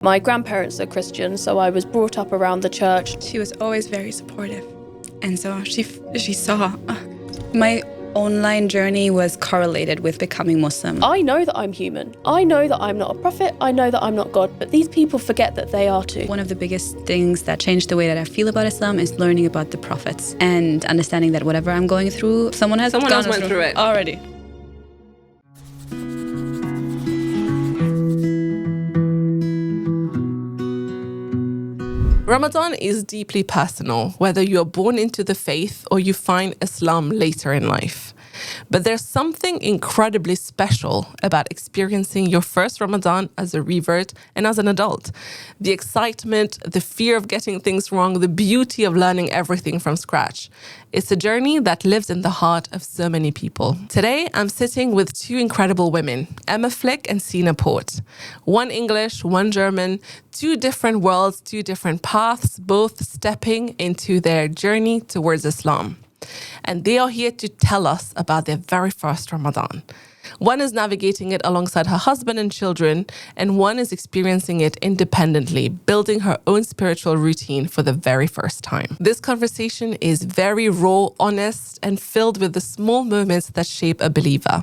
My grandparents are Christian, so I was brought up around the church. She was always very supportive. And so she saw my online journey was correlated with becoming Muslim. I know that I'm human. I know that I'm not a prophet. I know that I'm not God. But these people forget that they are too. One of the biggest things that changed the way that I feel about Islam is learning about the prophets and understanding that whatever I'm going through, someone else went through it already. Ramadan is deeply personal, whether you are born into the faith or you find Islam later in life. But there's something incredibly special about experiencing your first Ramadan as a revert and as an adult. The excitement, the fear of getting things wrong, the beauty of learning everything from scratch. It's a journey that lives in the heart of so many people. Today, I'm sitting with two incredible women, Emma Flicc and Sina. One English, one German, two different worlds, two different paths, both stepping into their journey towards Islam. And they are here to tell us about their very first Ramadan. One is navigating it alongside her husband and children, and one is experiencing it independently, building her own spiritual routine for the very first time. This conversation is very raw, honest, and filled with the small moments that shape a believer.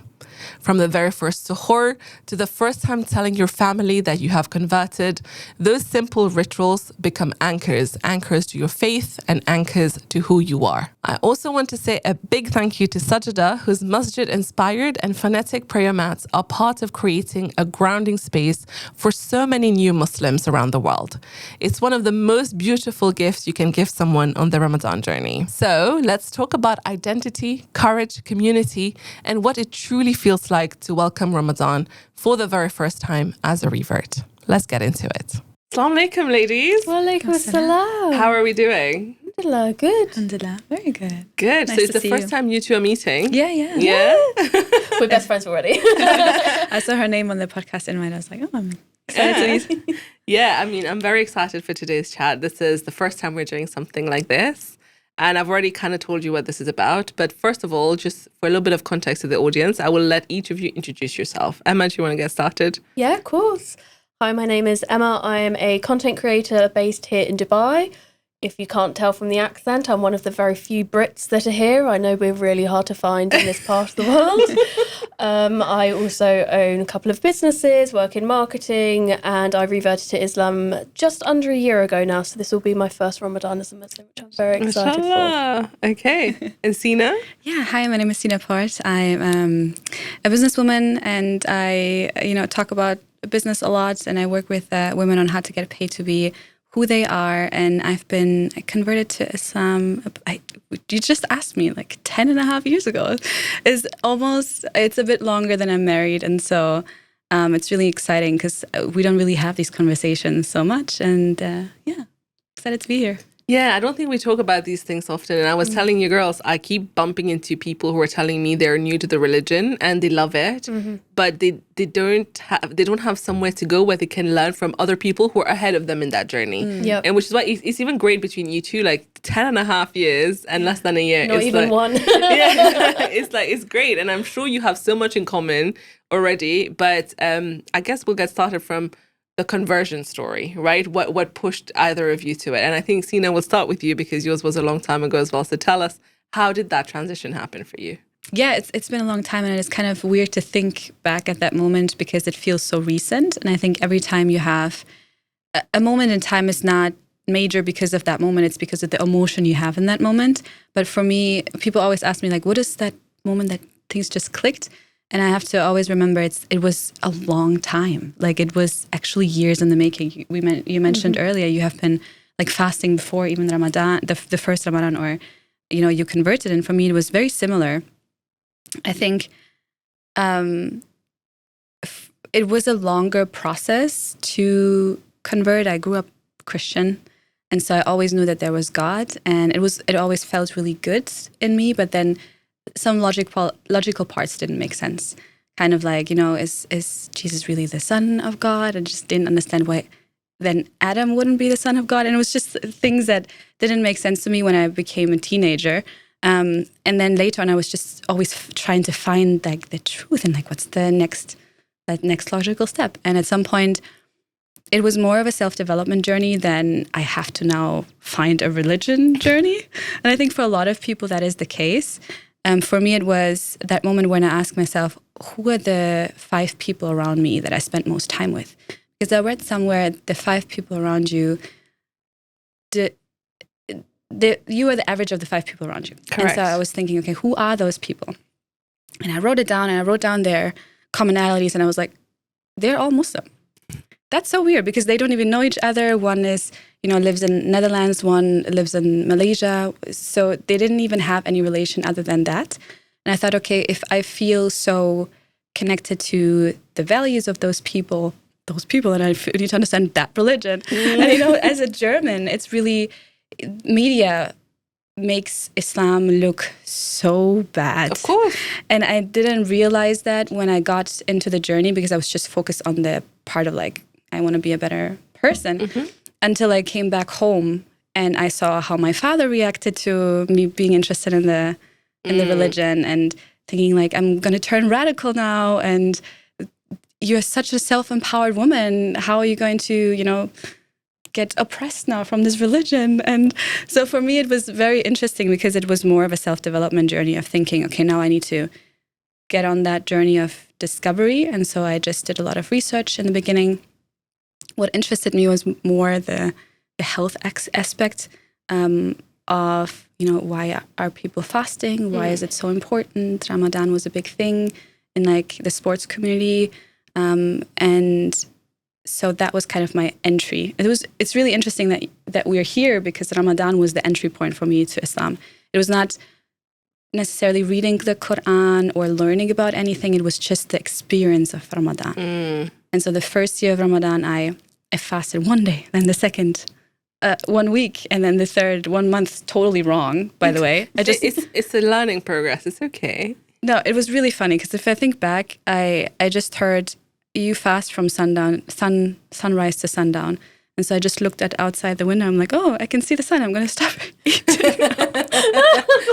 From the very first suhoor to the first time telling your family that you have converted, those simple rituals become anchors to your faith and anchors to who you are. I also want to say a big thank you to Sajida, whose masjid-inspired and phonetic prayer mats are part of creating a grounding space for so many new Muslims around the world. It's one of the most beautiful gifts you can give someone on the Ramadan journey. So let's talk about identity, courage, community, and what it truly feels like to welcome Ramadan for the very first time as a revert. Let's get into it. Assalamu alaikum, ladies. Wa alaikum assalam. How are we doing? Alhamdulillah, good. Alhamdulillah, very good. Good. Nice So it's to the see first you. time you two are meeting? Yeah. We're best friends already. I saw her name on the podcast invite. I was like, oh, I'm excited to meet. Yeah, I mean, I'm very excited for today's chat. This is the first time we're doing something like this. And I've already kind of told you what this is about. But first of all, just for a little bit of context to the audience, I will let each of you introduce yourself. Emma, do you want to get started? Yeah, of course. Hi, my name is Emma. I am a content creator based here in Dubai. If you can't tell from the accent, I'm one of the very few Brits that are here. I know we're really hard to find in this part of the world. I also own a couple of businesses, work in marketing, and I reverted to Islam just under a year ago now. So this will be my first Ramadan as a Muslim, which I'm very excited for. Okay. And Sina? Yeah, hi, my name is Sina. I'm a businesswoman, and I, talk about business a lot, and I work with women on how to get paid to be who they are. And I've been converted to Islam. You just asked me like 10 and a half years ago. It's a bit longer than I'm married. And so it's really exciting because we don't really have these conversations so much. And excited to be here. Yeah, I don't think we talk about these things often. And I was telling you girls, I keep bumping into people who are telling me they're new to the religion and they love it, but they don't have somewhere to go where they can learn from other people who are ahead of them in that journey. Yep. And which is why it's even great between you two, like 10 and a half years and less than a year. Not even one. Yeah, it's great. And I'm sure you have so much in common already. But I guess we'll get started from the conversion story, right? What pushed either of you to it? And I think, Sina, we'll start with you because yours was a long time ago as well. So tell us, how did that transition happen for you? Yeah, it's been a long time, and it's kind of weird to think back at that moment because it feels so recent. And I think every time you have a moment in time is not major because of that moment. It's because of the emotion you have in that moment. But for me, people always ask me, like, what is that moment that things just clicked? And I have to always remember it was a long time. Like, it was actually years in the making. You mentioned earlier, you have been like fasting before even Ramadan, the first Ramadan, or, you converted. And for me, it was very similar. I think it was a longer process to convert. I grew up Christian. And so I always knew that there was God, and it always felt really good in me. But then some logical parts didn't make sense. Kind of like, is Jesus really the son of God? I just didn't understand why then Adam wouldn't be the son of God. And it was just things that didn't make sense to me when I became a teenager. And then later on, I was just always trying to find like the truth and like what's the next logical step. And at some point, it was more of a self-development journey than I have to now find a religion journey. And I think for a lot of people that is the case. For me, it was that moment when I asked myself, who are the 5 people around me that I spent most time with? Because I read somewhere the 5 people around you, you are the average of the 5 people around you. Correct. And so I was thinking, okay, who are those people? And I wrote it down, and I wrote down their commonalities, and I was like, they're all Muslim. That's so weird because they don't even know each other. One is, lives in Netherlands, one lives in Malaysia. So they didn't even have any relation other than that. And I thought, okay, if I feel so connected to the values of those people, and I need to understand that religion. And, as a German, it's really, media makes Islam look so bad. Of course. And I didn't realize that when I got into the journey because I was just focused on the part of like, I want to be a better person until I came back home and I saw how my father reacted to me being interested in the religion and thinking like, I'm going to turn radical now. And you're such a self-empowered woman. How are you going to, get oppressed now from this religion? And so for me, it was very interesting because it was more of a self-development journey of thinking, okay, now I need to get on that journey of discovery. And so I just did a lot of research in the beginning. What interested me was more the health aspect of, why are people fasting? Why is it so important? Ramadan was a big thing in like the sports community. And so that was kind of my entry. It's really interesting that we're here because Ramadan was the entry point for me to Islam. It was not necessarily reading the Quran or learning about anything. It was just the experience of Ramadan. And so the first year of Ramadan, I fasted one day, then the second 1 week, and then the third 1 month totally wrong, by the way. It's a learning progress. It's okay. No, it was really funny because if I think back, I just heard you fast from sunrise to sundown. And so I just looked at outside the window. I'm like, oh, I can see the sun. I'm going to stop eating. That's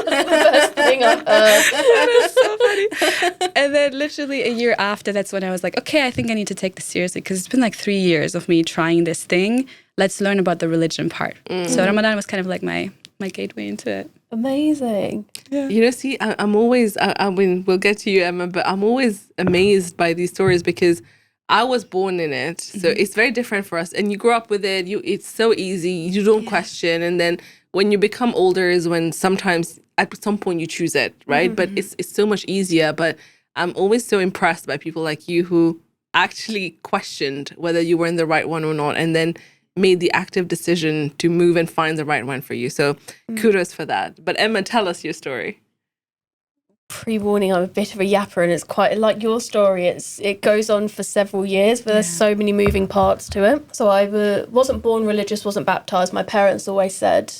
the best thing I've heard. That is so funny. And then literally a year after, that's when I was like, okay, I think I need to take this seriously because it's been like 3 years of me trying this thing. Let's learn about the religion part. So Ramadan was kind of like my gateway into it. Amazing. Yeah. See, I'm always, I mean, we'll get to you, Emma, but I'm always amazed by these stories because I was born in it. So it's very different for us. And you grow up with it. It's so easy. You don't question. And then when you become older is when sometimes at some point you choose it, right? But it's so much easier. But I'm always so impressed by people like you who actually questioned whether you were in the right one or not. And then made the active decision to move and find the right one for you. So kudos for that. But Emma, tell us your story. Pre-warning, I'm a bit of a yapper and it's quite like your story. It goes on for several years, but there's so many moving parts to it. So I wasn't born religious, wasn't baptised. My parents always said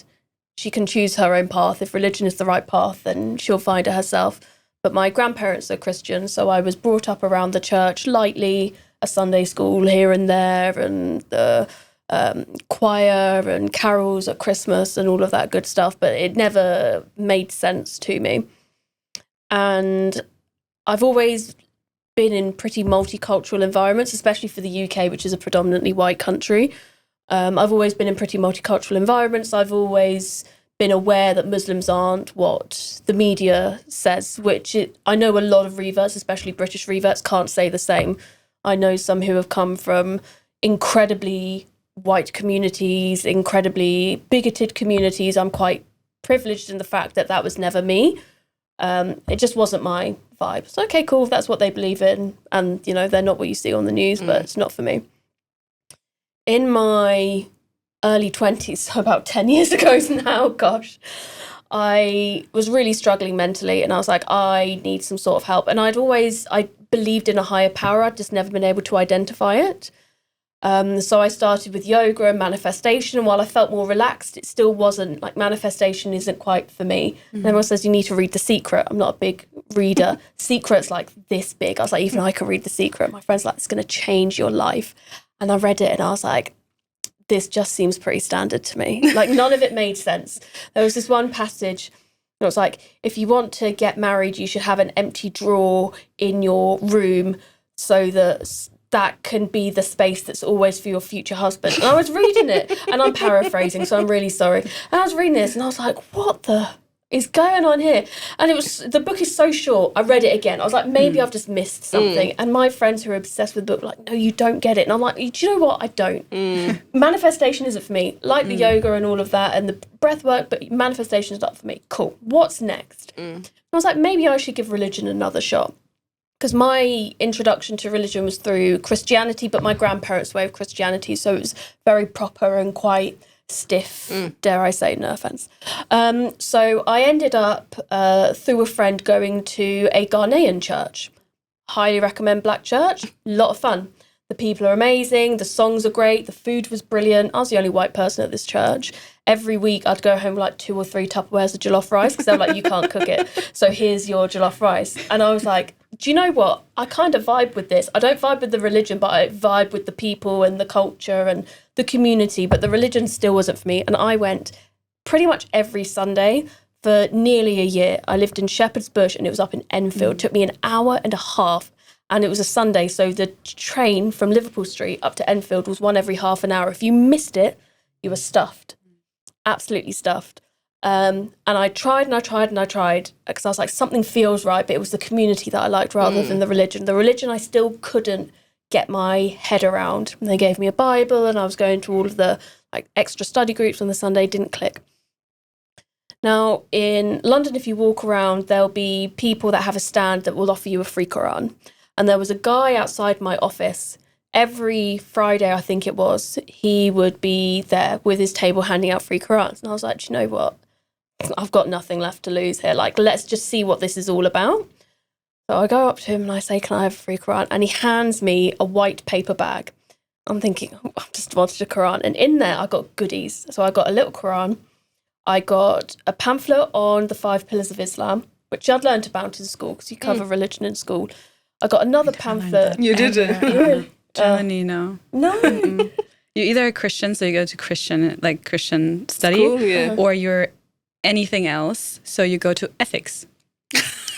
she can choose her own path. If religion is the right path, then she'll find it herself. But my grandparents are Christian, so I was brought up around the church lightly, a Sunday school here and there, and the choir and carols at Christmas and all of that good stuff, but it never made sense to me. And I've always been in pretty multicultural environments, especially for the UK, which is a predominantly white country. I've always been in pretty multicultural environments. I've always been aware that Muslims aren't what the media says, I know a lot of reverts, especially British reverts, can't say the same. I know some who have come from incredibly white communities, incredibly bigoted communities. I'm quite privileged in the fact that was never me. It just wasn't my vibe. So, okay, cool, if that's what they believe in. And, they're not what you see on the news, but it's not for me. In my early 20s, so about 10 years ago now, gosh, I was really struggling mentally and I was like, I need some sort of help. And I believed in a higher power. I'd just never been able to identify it. So I started with yoga and manifestation. And while I felt more relaxed, it still wasn't, like, manifestation isn't quite for me. And everyone says you need to read The Secret. I'm not a big reader. Secret's like this big. I was like, even I can read The Secret. My friend's like, it's going to change your life. And I read it and I was like, this just seems pretty standard to me. Like, none of it made sense. There was this one passage. It was like, if you want to get married, you should have an empty drawer in your room so that that can be the space that's always for your future husband. And I was reading it, and I'm paraphrasing, so I'm really sorry. And I was reading this, and I was like, what the is going on here? And the book is so short. I read it again. I was like, maybe I've just missed something. And my friends who are obsessed with the book were like, no, you don't get it. And I'm like, do you know what? I don't. Manifestation isn't for me. Like the yoga and all of that and the breath work, but manifestation is not for me. Cool. What's next? And I was like, maybe I should give religion another shot. Because my introduction to religion was through Christianity, but my grandparents' way of Christianity. So it was very proper and quite stiff, dare I say, no offence. So I ended up, through a friend, going to a Ghanaian church. Highly recommend Black Church. A lot of fun. The people are amazing. The songs are great. The food was brilliant. I was the only white person at this church. Every week I'd go home with like 2 or 3 Tupperwares of jollof rice because they're like, you can't cook it. So here's your jollof rice. And I was like, do you know what? I kind of vibe with this. I don't vibe with the religion, but I vibe with the people and the culture and the community. But the religion still wasn't for me. And I went pretty much every Sunday for nearly a year. I lived in Shepherd's Bush and it was up in Enfield. It took me an hour and a half. And it was a Sunday. So the train from Liverpool Street up to Enfield was one every half an hour. If you missed it, you were stuffed. Absolutely stuffed. And I tried and I tried and I tried because I was like, something feels right, but it was the community that I liked rather than the religion. The religion I still couldn't get my head around. And they gave me a Bible and I was going to all of the like extra study groups on the Sunday, didn't click. Now, in London, if you walk around, there'll be people that have a stand that will offer you a free Quran. And there was a guy outside my office. Every Friday, I think it was, he would be there with his table handing out free Qurans. And I was like, do you know what? I've got nothing left to lose here. Like, let's just see what this is all about. So I go up to him and I say, can I have a free Quran? And he hands me a white paper bag. I'm thinking, oh, I've just wanted a Quran. And in there, I got goodies. So I got a little Quran. I got a pamphlet on the 5 pillars of Islam, which I'd learned about in school because you cover religion in school. I got another pamphlet. You didn't? Germany, no. No. You're either a Christian, so you go to Christian study, or you're anything else, so you go to ethics.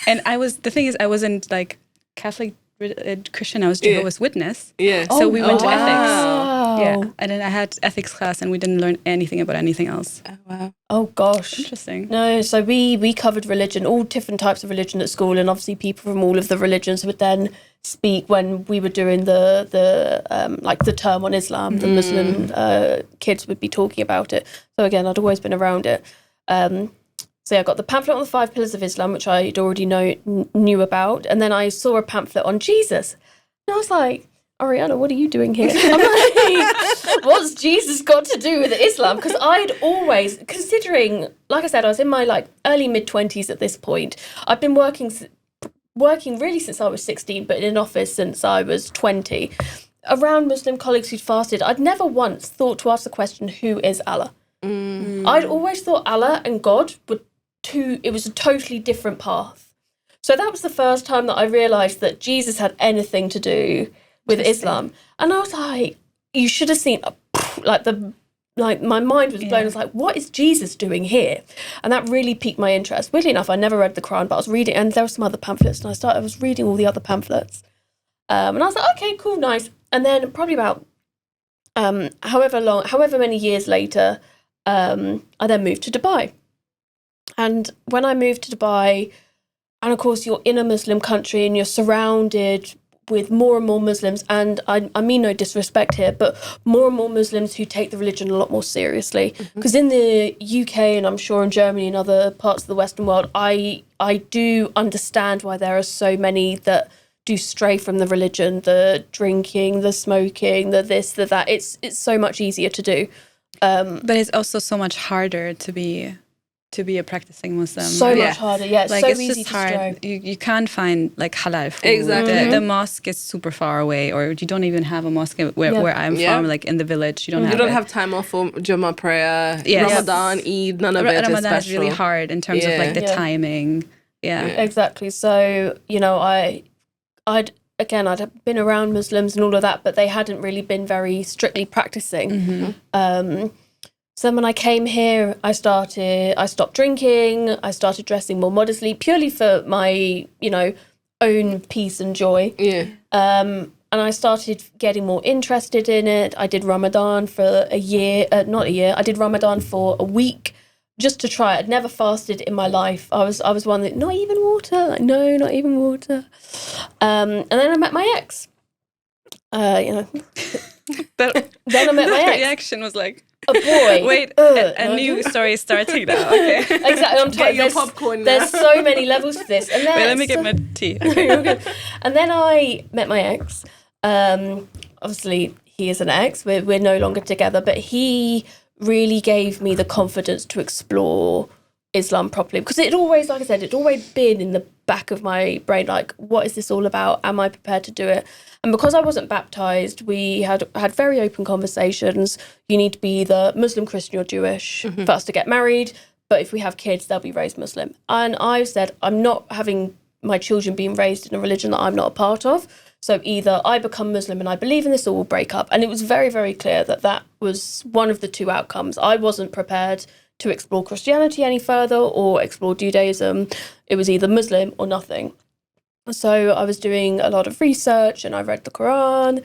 And the thing is, I wasn't like Catholic Christian, I was Jehovah's Witness. Yeah. So we went to ethics. Yeah. And then I had ethics class and we didn't learn anything about anything else. Oh, wow. Oh, gosh. Interesting. No, so we covered religion, all different types of religion at school, and obviously people from all of the religions would then speak when we were doing the term on Islam. The Muslim kids would be talking about it. So again, I'd always been around it. So yeah, I got the pamphlet on the 5 pillars of Islam, which I'd already knew about, and then I saw a pamphlet on Jesus, and I was like, Ariana, what are you doing here? I'm like, what's Jesus got to do with Islam? Because I'd always, considering, like I said, I was in my like early mid-20s at this point. I've been working really since I was 16, but in an office since I was 20. Around Muslim colleagues who'd fasted, I'd never once thought to ask the question, who is Allah? I'd always thought Allah and God it was a totally different path. So that was the first time that I realised that Jesus had anything to do with Islam. And I was like, you should have seen, my mind was blown. I was like, what is Jesus doing here? And that really piqued my interest. Weirdly enough, I never read the Quran, but I was reading, and there were some other pamphlets, and I was reading all the other pamphlets. And I was like, okay, cool, nice. And then probably about however many years later, I then moved to Dubai. And when I moved to Dubai, and of course you're in a Muslim country and you're surrounded with more and more Muslims, and I mean no disrespect here, but more and more Muslims who take the religion a lot more seriously. Because in the UK, and I'm sure in Germany and other parts of the Western world, I do understand why there are so many that do stray from the religion, the drinking, the smoking, the this, the that. It's so much easier to do. But it's also so much harder to be a practicing Muslim. So much harder, yeah. It's like, so it's easy just to hard. stray. You can't find like halal food. Exactly. The mosque is super far away, or you don't even have a mosque where I'm from, like in the village. You don't have time off for Jummah prayer, Ramadan, Eid, none of it Ramadan is special. is really hard in terms of like the timing. Yeah. Exactly. So, I'd been around Muslims and all of that, but they hadn't really been very strictly practicing. So then when I came here, I stopped drinking, I started dressing more modestly, purely for my, own peace and joy. Yeah. And I started getting more interested in it. I did Ramadan for a year, I did Ramadan for a week just to try it. I'd never fasted in my life. I was one that, not even water. Like, no, not even water. And then I met my ex. Then I met my ex. Reaction was like, a boy. Wait, a new story is starting now. Okay. Exactly. I'm Get your popcorn now. There's so many levels to this. And then, Wait, let me get my tea. Okay. And then I met my ex. Obviously, he is an ex. We're no longer together, but he really gave me the confidence to explore Islam properly, because it always, like I said, it's always been in the back of my brain, like, what is this all about? Am I prepared to do it? And because I wasn't baptized, we had very open conversations. You need to be either Muslim, Christian, or Jewish for us to get married. But if we have kids, they'll be raised Muslim. And I said, I'm not having my children being raised in a religion that I'm not a part of. So either I become Muslim and I believe in this, or we'll break up. And it was very, very clear that that was one of the two outcomes. I wasn't prepared to explore Christianity any further or explore Judaism. It was either Muslim or nothing. So I was doing a lot of research and I read the Quran,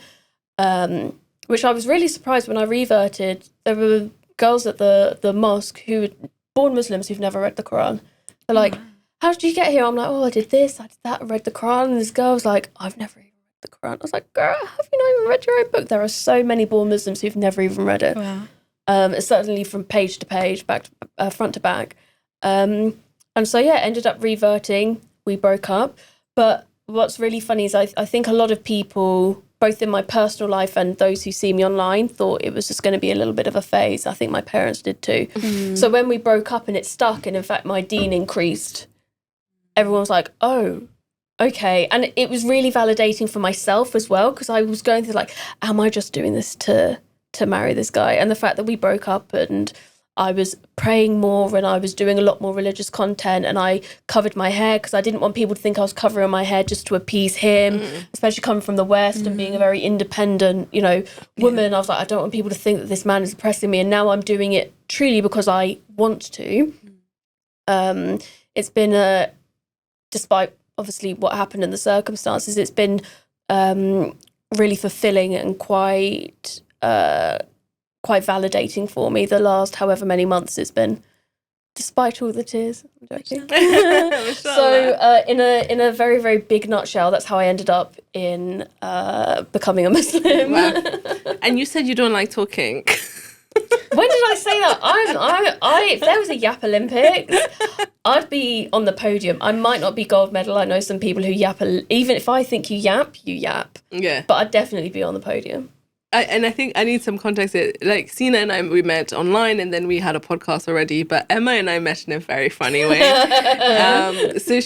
which I was really surprised when I reverted. There were girls at the mosque who were born Muslims who've never read the Quran. They're like, how did you get here? I'm like, oh, I did this, I did that, I read the Quran. And this girl was like, I've never even read the Quran. I was like, girl, have you not even read your own book? There are so many born Muslims who've never even read it. Wow. Certainly from page to page, front to back. And so, yeah, ended up reverting. We broke up. But what's really funny is I think a lot of people, both in my personal life and those who see me online, thought it was just going to be a little bit of a phase. I think my parents did too. So when we broke up and it stuck, and in fact my deen increased, everyone was like, oh, okay. And it was really validating for myself as well, because I was going through like, am I just doing this to marry this guy? And the fact that we broke up and I was praying more and I was doing a lot more religious content, and I covered my hair because I didn't want people to think I was covering my hair just to appease him, especially coming from the West and being a very independent, woman. I was like, I don't want people to think that this man is oppressing me. And now I'm doing it truly because I want to. It's been despite obviously what happened in the circumstances, it's been really fulfilling and quite validating for me the last however many months it's been, despite all the tears. I'm joking. So in a very, very big nutshell, that's how I ended up in becoming a Muslim. Wow. And you said you don't like talking. When did I say that? If there was a Yap Olympics, I'd be on the podium. I might not be gold medal. I know some people who yap. Even if I think you yap, you yap. Yeah. But I'd definitely be on the podium. I think I need some context. Like Sina and I, we met online, and then we had a podcast already. But Emma and I met in a very funny way. So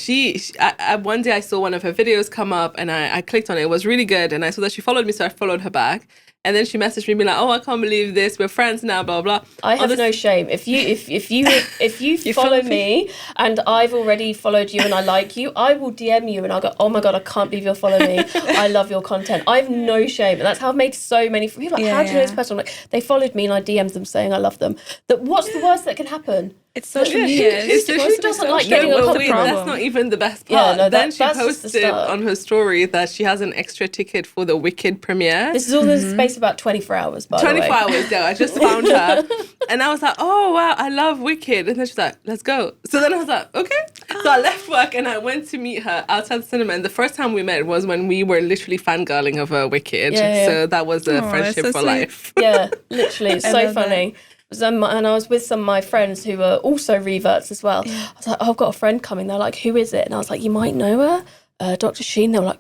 one day I saw one of her videos come up, and I clicked on it. It was really good, and I saw that she followed me, so I followed her back. And then she messaged me, being like, "Oh, I can't believe this. We're friends now." Blah blah. I have no shame. If you follow me and I've already followed you and I like you, I will DM you and I'll go, "Oh my god, I can't believe you're following me. I love your content." I have no shame, and that's how I've made so many people. Like, how do you know this person? I'm like, they followed me and I DM'd them saying I love them. What's the worst that can happen? It's social media. Who doesn't like getting a compliment? That's not even the best part. Yeah, no, then she posted on her story that she has an extra ticket for the Wicked premiere. This is all in the space of about 24 hours, by the way. 24 hours, though. I just found her. And I was like, oh, wow, I love Wicked. And then she's like, let's go. So then I was like, okay. So I left work and I went to meet her outside the cinema. And the first time we met was when we were literally fangirling over Wicked. Yeah. So that was a friendship for life. Yeah, literally. It's so funny. And I was with some of my friends who were also reverts as well. I was like, oh, I've got a friend coming. They're like, who is it? And I was like, you might know her, Dr. Sheen. They were like,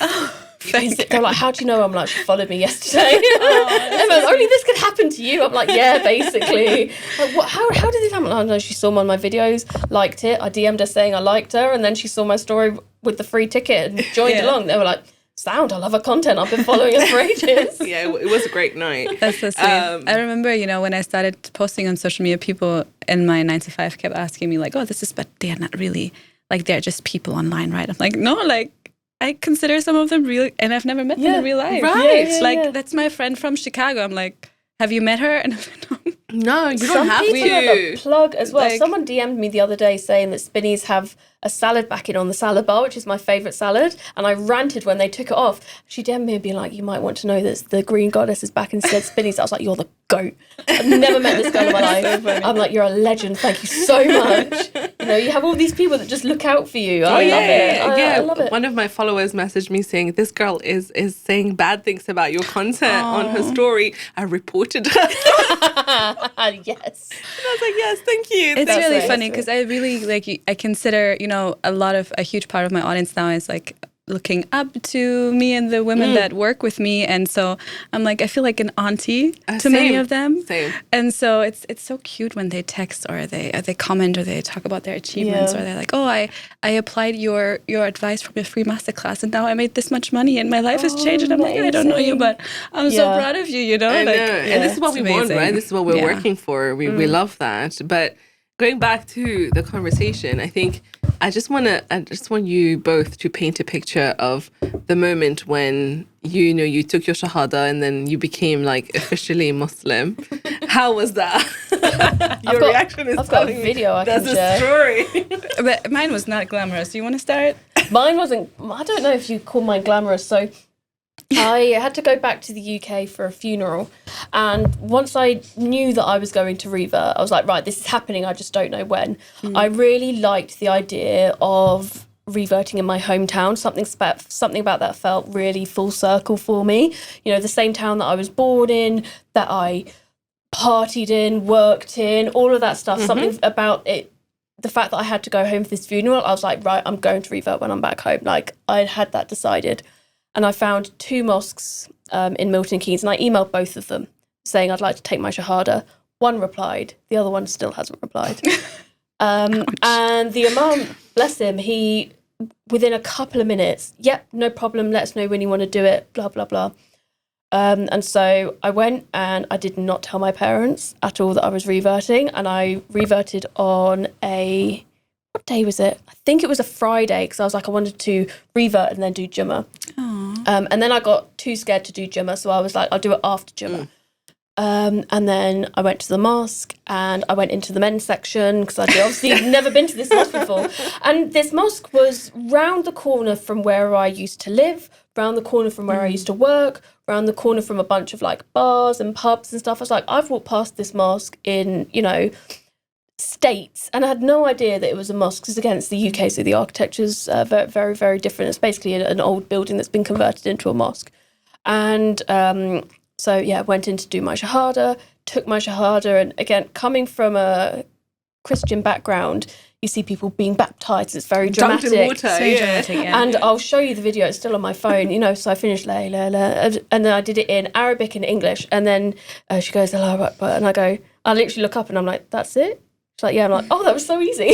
oh, they're like, how do you know her? I'm like, she followed me yesterday. Emma, only this could happen to you. I'm like, yeah, basically. Like, what? How did this happen? I don't know. She saw one of my videos, liked it. I DM'd her saying I liked her, and then she saw my story with the free ticket and joined along. They were like, sound, I love her content. I've been following her for ages. Yeah, it was a great night. That's so sweet. I remember, when I started posting on social media, people in my 9 to 5 kept asking me like, oh, this is, but they're not really, like, they're just people online, right? I'm like, no, like, I consider some of them real, and I've never met them in real life. Right. That's my friend from Chicago. I'm like, have you met her? And I'm like, no. No, you don't Some have people have a to. plug as well. Like- Someone DM'd me the other day saying that Spinneys have a salad backing on the salad bar, which is my favourite salad, and I ranted when they took it off. She DM'd me and be like, you might want to know that the green goddess is back instead Spinneys. I was like, you're the goat. I've never met this girl in my life. I'm like, you're a legend. Thank you so much. You know, you have all these people that just look out for you. I love it. I love it. One of my followers messaged me saying, this girl is saying bad things about your content on her story. I reported her. Yes. And I was like, yes, thank you. It's That's really right, funny that's because I really I consider, a huge part of my audience now is like looking up to me and the women that work with me. And so I'm like, I feel like an auntie to many of them. Same. And so it's so cute when they text or they comment or they talk about their achievements or they're like, oh, I applied your advice from your free masterclass and now I made this much money and my life has changed. And I'm like, I don't know you, but I'm so proud of you, I know. And this is what we want, right? This is what we're working for. We love that. But going back to the conversation, I think I just want you both to paint a picture of the moment when you took your Shahada and then you became like officially Muslim. How was that? Your reaction is I've got a telling me video I that's can a share. story. But mine was not glamorous. Do you want to start? Mine wasn't, I don't know if you call mine glamorous. So I had to go back to the UK for a funeral. And once I knew that I was going to revert, I was like, right, this is happening. I just don't know when. I really liked the idea of reverting in my hometown. Something about that felt really full circle for me. You know, the same town that I was born in, that I partied in, worked in, all of that stuff. Something about it. The fact that I had to go home for this funeral, I was like, right, I'm going to revert when I'm back home. Like, I had that decided. And I found 2 mosques in Milton Keynes, and I emailed both of them saying I'd like to take my Shahada. One replied, the other one still hasn't replied. And the Imam, bless him, he, within a couple of minutes, yep, no problem, let us know when you want to do it, blah, blah, blah. And so I went and I did not tell my parents at all that I was reverting, and I reverted on what day was it? I think it was a Friday, because I was like, I wanted to revert and then do Jummah. And then I got too scared to do Jummah, so I was like, I'll do it after Jummah. And then I went to the mosque and I went into the men's section because I'd obviously never been to this mosque before. And this mosque was round the corner from where I used to live, round the corner from where I used to work, round the corner from a bunch of like bars and pubs and stuff. I was like, I've walked past this mosque in, States, and I had no idea that it was a mosque, because again, it's the UK, so the architecture's very, very, very different. It's basically an old building that's been converted into a mosque. And so I went in to do my Shahada, took my Shahada, and again, coming from a Christian background, you see people being baptised. It's very dramatic. Dunked in water, Dramatic, yeah. And I'll show you the video. It's still on my phone, So I finished la la la, and then I did it in Arabic and English. And then she goes, Allahu Akbar, and I literally look up and I'm like, that's it? She's like, yeah. I'm like, oh, that was so easy.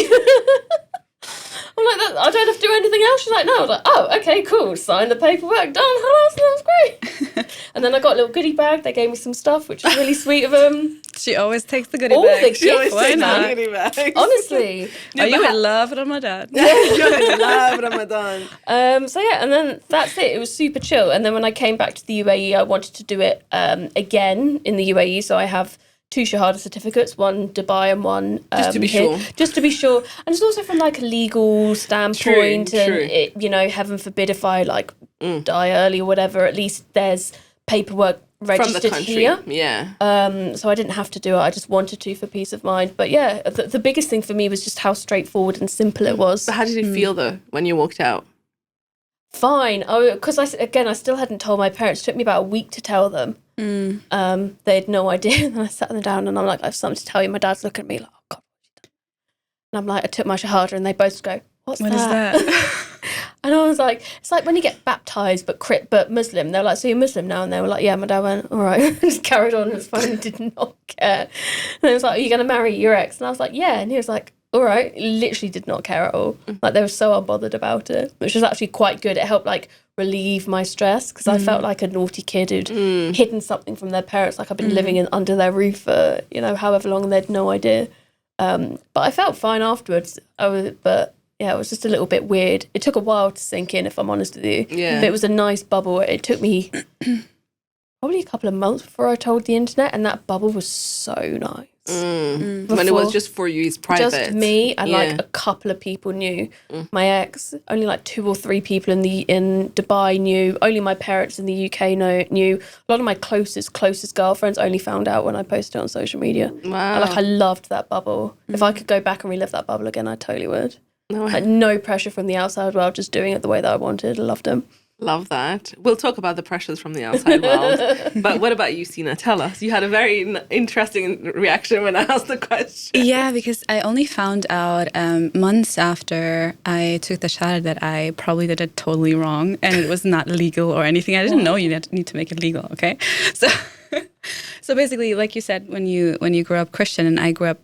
I'm like, I don't have to do anything else. She's like, no. I was like, oh, okay, cool. Sign the paperwork, done. That was great. And then I got a little goodie bag. They gave me some stuff, which was really sweet of them. She always takes the goodie All bag. the gifts, Why takes not? the goodie bags. Honestly. Are you in love, Ramadan? You're in love, Ramadan. And then that's it. It was super chill. And then when I came back to the UAE, I wanted to do it again in the UAE. So I have 2 Shahada certificates, one Dubai and one Just to be here. sure. Just to be sure. And it's also from like a legal standpoint. True. And it, heaven forbid if I die early or whatever, at least there's paperwork registered From the country. here. Yeah. So I didn't have to do it. I just wanted to for peace of mind. But yeah, the biggest thing for me was just how straightforward and simple it was. So how did it feel though when you walked out? Fine. Because I still hadn't told my parents. It took me about a week to tell them. They had no idea. And then I sat them down and I'm like, I have something to tell you. My dad's looking at me like, oh God, what's he done? And I'm like, I took my Shahada, and they both go, what is that? And I was like, it's like when you get baptised but Muslim. They're like, so you're Muslim now? And they were like, yeah. My dad went, all right. Just carried on. His phone, did not care. And he was like, are you going to marry your ex? And I was like, yeah. And he was like, all right. Literally did not care at all. Like, they were so unbothered about it, which was actually quite good. It helped relieve my stress, because I felt like a naughty kid who'd hidden something from their parents. Like, I've been living under their roof for however long, and they had no idea. But I felt fine afterwards. It was just a little bit weird. It took a while to sink in, if I'm honest with you. Yeah. But it was a nice bubble. It took me probably a couple of months before I told the internet, and that bubble was so nice. When it was just for you, it's private. Just me and like a couple of people knew. My ex, only like 2 or 3 people in Dubai knew. Only my parents in the UK knew. A lot of my closest girlfriends only found out when I posted it on social media. Wow. I loved that bubble. If I could go back and relive that bubble again, I totally would. No pressure from the outside world, just doing it the way that I wanted. I loved them. Love that. We'll talk about the pressures from the outside world. But what about you, Sina? Tell us. You had a very interesting reaction when I asked the question. Yeah, because I only found out months after I took the Shahada that I probably did it totally wrong and it was not legal or anything. I didn't know you need to make it legal, okay? So basically, like you said, when you grew up Christian and I grew up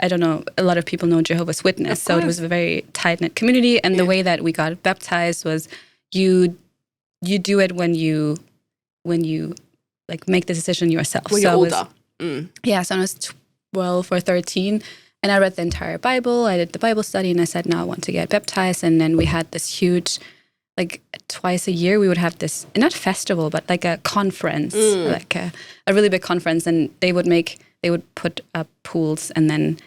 I don't know, a lot of people know Jehovah's Witness. So it was a very tight-knit community. And the way that we got baptized was you do it when you like make the decision yourself. When you're older. Yeah, so I was 12 or 13 and I read the entire Bible. I did the Bible study and I said, no, I want to get baptized. And then we had this huge, like twice a year, we would have this, not festival, but like a conference, like a really big conference. And they would put up pools and then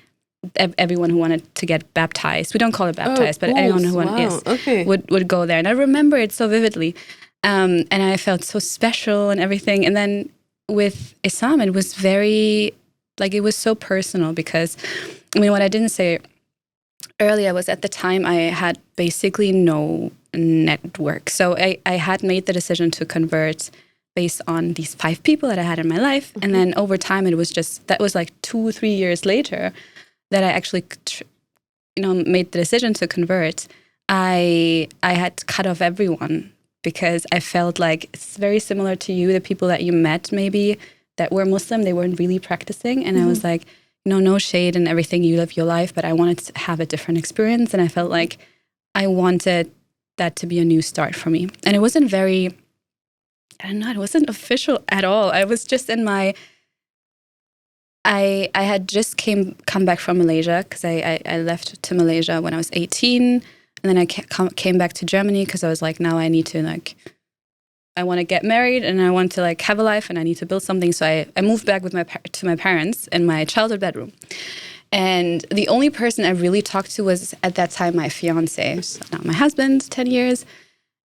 everyone who wanted to get baptized, we don't call it baptized, but anyone who wanted, would go there. And I remember it so vividly. And I felt so special and everything. And then with Islam, it was very, like, it was so personal because, I mean, what I didn't say earlier was at the time I had basically no network. So I had made the decision to convert based on these 5 people that I had in my life. And then over time, it was just, that was like 2-3 years later that I actually, made the decision to convert. I had cut off everyone because I felt like it's very similar to you, the people that you met maybe that were Muslim, they weren't really practicing. And I was like, no shade and everything, you live your life, but I wanted to have a different experience. And I felt like I wanted that to be a new start for me. And it wasn't very, I don't know, it wasn't official at all. I was just in my, I had just come back from Malaysia because I left to Malaysia when I was 18. And then I came back to Germany because I was like, now I need to I want to get married and I want to have a life and I need to build something. So I moved back to my parents in my childhood bedroom. And the only person I really talked to was at that time my fiance, so now my husband, 10 years.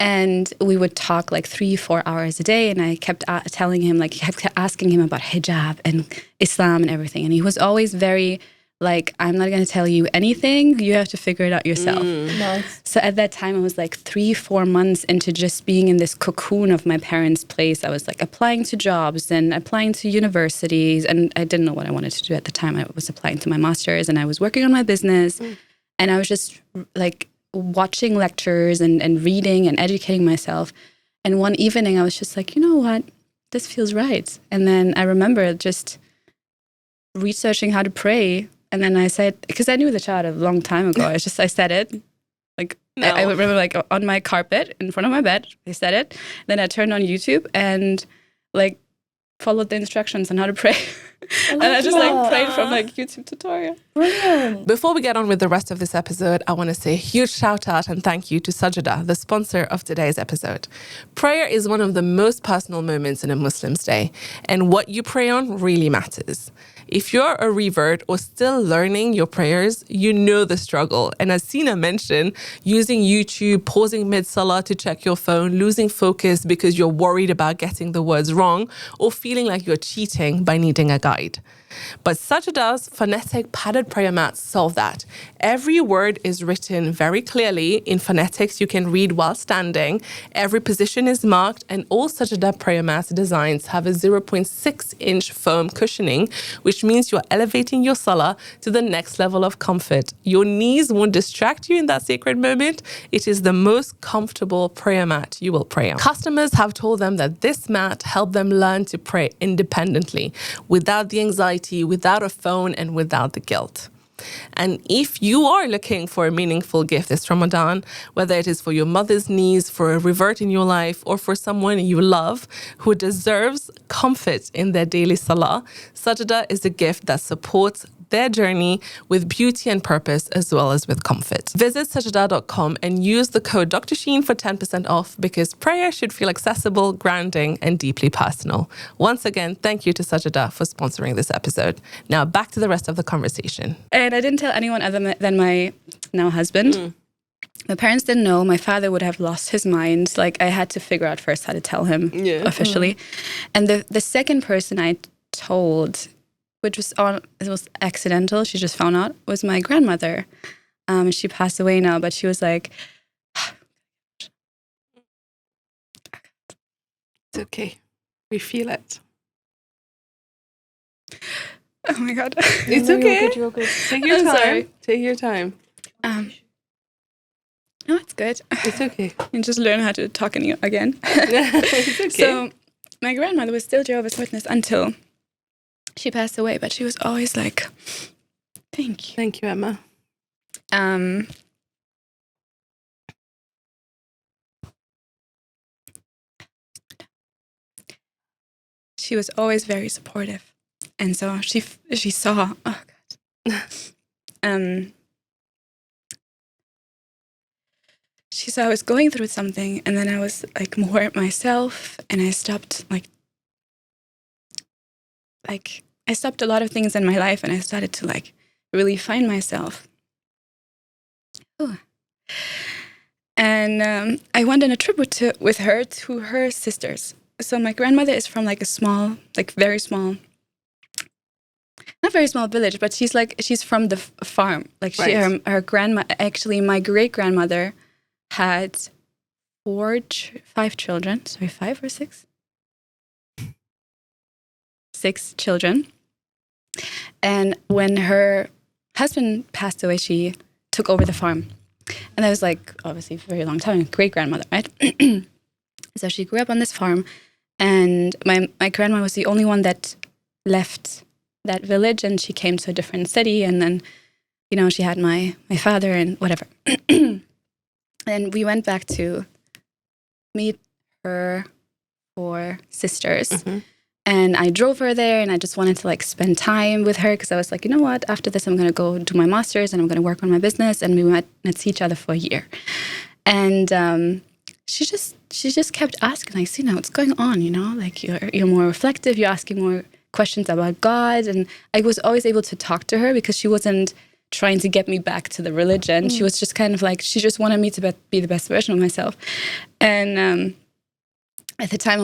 And we would talk 3-4 hours a day. And I kept telling him, kept asking him about hijab and Islam and everything. And he was always very I'm not going to tell you anything. You have to figure it out yourself. Nice. So at that time, I was 3-4 months into just being in this cocoon of my parents' place. I was applying to jobs and applying to universities. And I didn't know what I wanted to do at the time. I was applying to my master's and I was working on my business. And I was just watching lectures and reading and educating myself. And one evening I was just you know what, this feels right. And then I remember just researching how to pray. And then I said, because I knew the child a long time ago, I said it. I remember on my carpet in front of my bed, I said it. Then I turned on YouTube and followed the instructions on how to pray. And I just prayed from YouTube tutorial. Brilliant. Before we get on with the rest of this episode, I want to say a huge shout out and thank you to Sajida, the sponsor of today's episode. Prayer is one of the most personal moments in a Muslim's day, and what you pray on really matters. If you're a revert or still learning your prayers, you know the struggle. And as Sina mentioned, using YouTube, pausing mid-salah to check your phone, losing focus because you're worried about getting the words wrong, or feeling like you're cheating by needing a guide. But Sajida's phonetic padded prayer mats solve that. Every word is written very clearly in phonetics you can read while standing. Every position is marked, and all Sajida prayer mat designs have a 0.6-inch foam cushioning, which means you're elevating your salah to the next level of comfort. Your knees won't distract you in that sacred moment. It is the most comfortable prayer mat you will pray on. Customers have told them that this mat helped them learn to pray independently, without the anxiety, without a phone, and without the guilt. And if you are looking for a meaningful gift this Ramadan, whether it is for your mother's needs, for a revert in your life, or for someone you love who deserves comfort in their daily salah, Sajida is a gift that supports their journey with beauty and purpose as well as with comfort. Visit sajida.com and use the code Dr. Sheen for 10% off because prayer should feel accessible, grounding, and deeply personal. Once again, thank you to Sajida for sponsoring this episode. Now back to the rest of the conversation. And I didn't tell anyone other than my now husband. My parents didn't know. My father would have lost his mind. Like, I had to figure out first how to tell him officially. And the second person I told, which was it was accidental, she just found out, was my grandmother. She passed away now, but she was like, it's okay. We feel it. Oh my God. It's okay. You're good. Take your time. Sorry. Take your time. No, it's good. It's okay. You just learn how to talk again. It's okay. So my grandmother was still Jehovah's Witness until she passed away, but she was always like, thank you. Thank you, Emma. She was always very supportive. And so she saw, oh God. She saw I was going through something, and then I was like more myself, and I stopped I stopped a lot of things in my life, and I started to like really find myself. Ooh. And I went on a trip with her to her sisters. So my grandmother is from like a small, like very small, not very small village, but she's from the farm. Like her grandma, actually my great grandmother had 5 children. Sorry, 5 or 6? 6 children. And when her husband passed away, she took over the farm. And that was like, obviously, for a very long time, great-grandmother, right? So she grew up on this farm. And my grandma was the only one that left that village, and she came to a different city. And then, you know, she had my father and whatever. And we went back to meet her 4 sisters. Mm-hmm. And I drove her there, and I just wanted to like spend time with her because I was like, you know what? After this, I'm going to go do my master's and I'm going to work on my business. And we might not see each other for a year. And she just kept asking, like, Sina, what's going on? You know, like you're more reflective. You're asking more questions about God. And I was always able to talk to her because she wasn't trying to get me back to the religion. She was just kind of like, she just wanted me to be the best version of myself. And at the time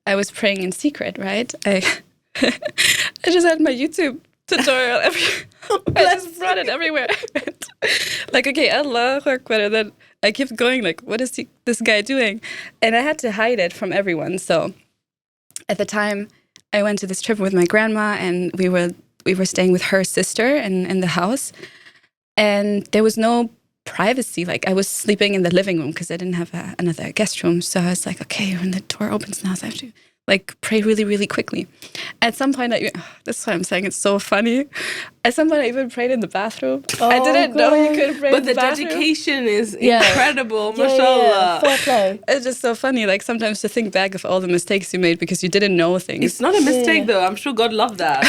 I was praying in secret, right? I just had my YouTube tutorial I just brought it everywhere. Like, okay, Allah Akbar. And then I kept going, like, what is this guy doing? And I had to hide it from everyone. So at the time, I went to this trip with my grandma, and we were staying with her sister in the house. And there was no privacy. Like, I was sleeping in the living room because I didn't have another guest room. So I was like, okay, when the door opens now, so I have to like pray really, really quickly. At some point, that's why I'm saying it's so funny. At some point, I even prayed in the bathroom. I didn't know you could pray in the bathroom. But the dedication is incredible, mashallah. Fair play. It's just so funny, like sometimes to think back of all the mistakes you made because you didn't know things. It's not a mistake though. I'm sure God loved that.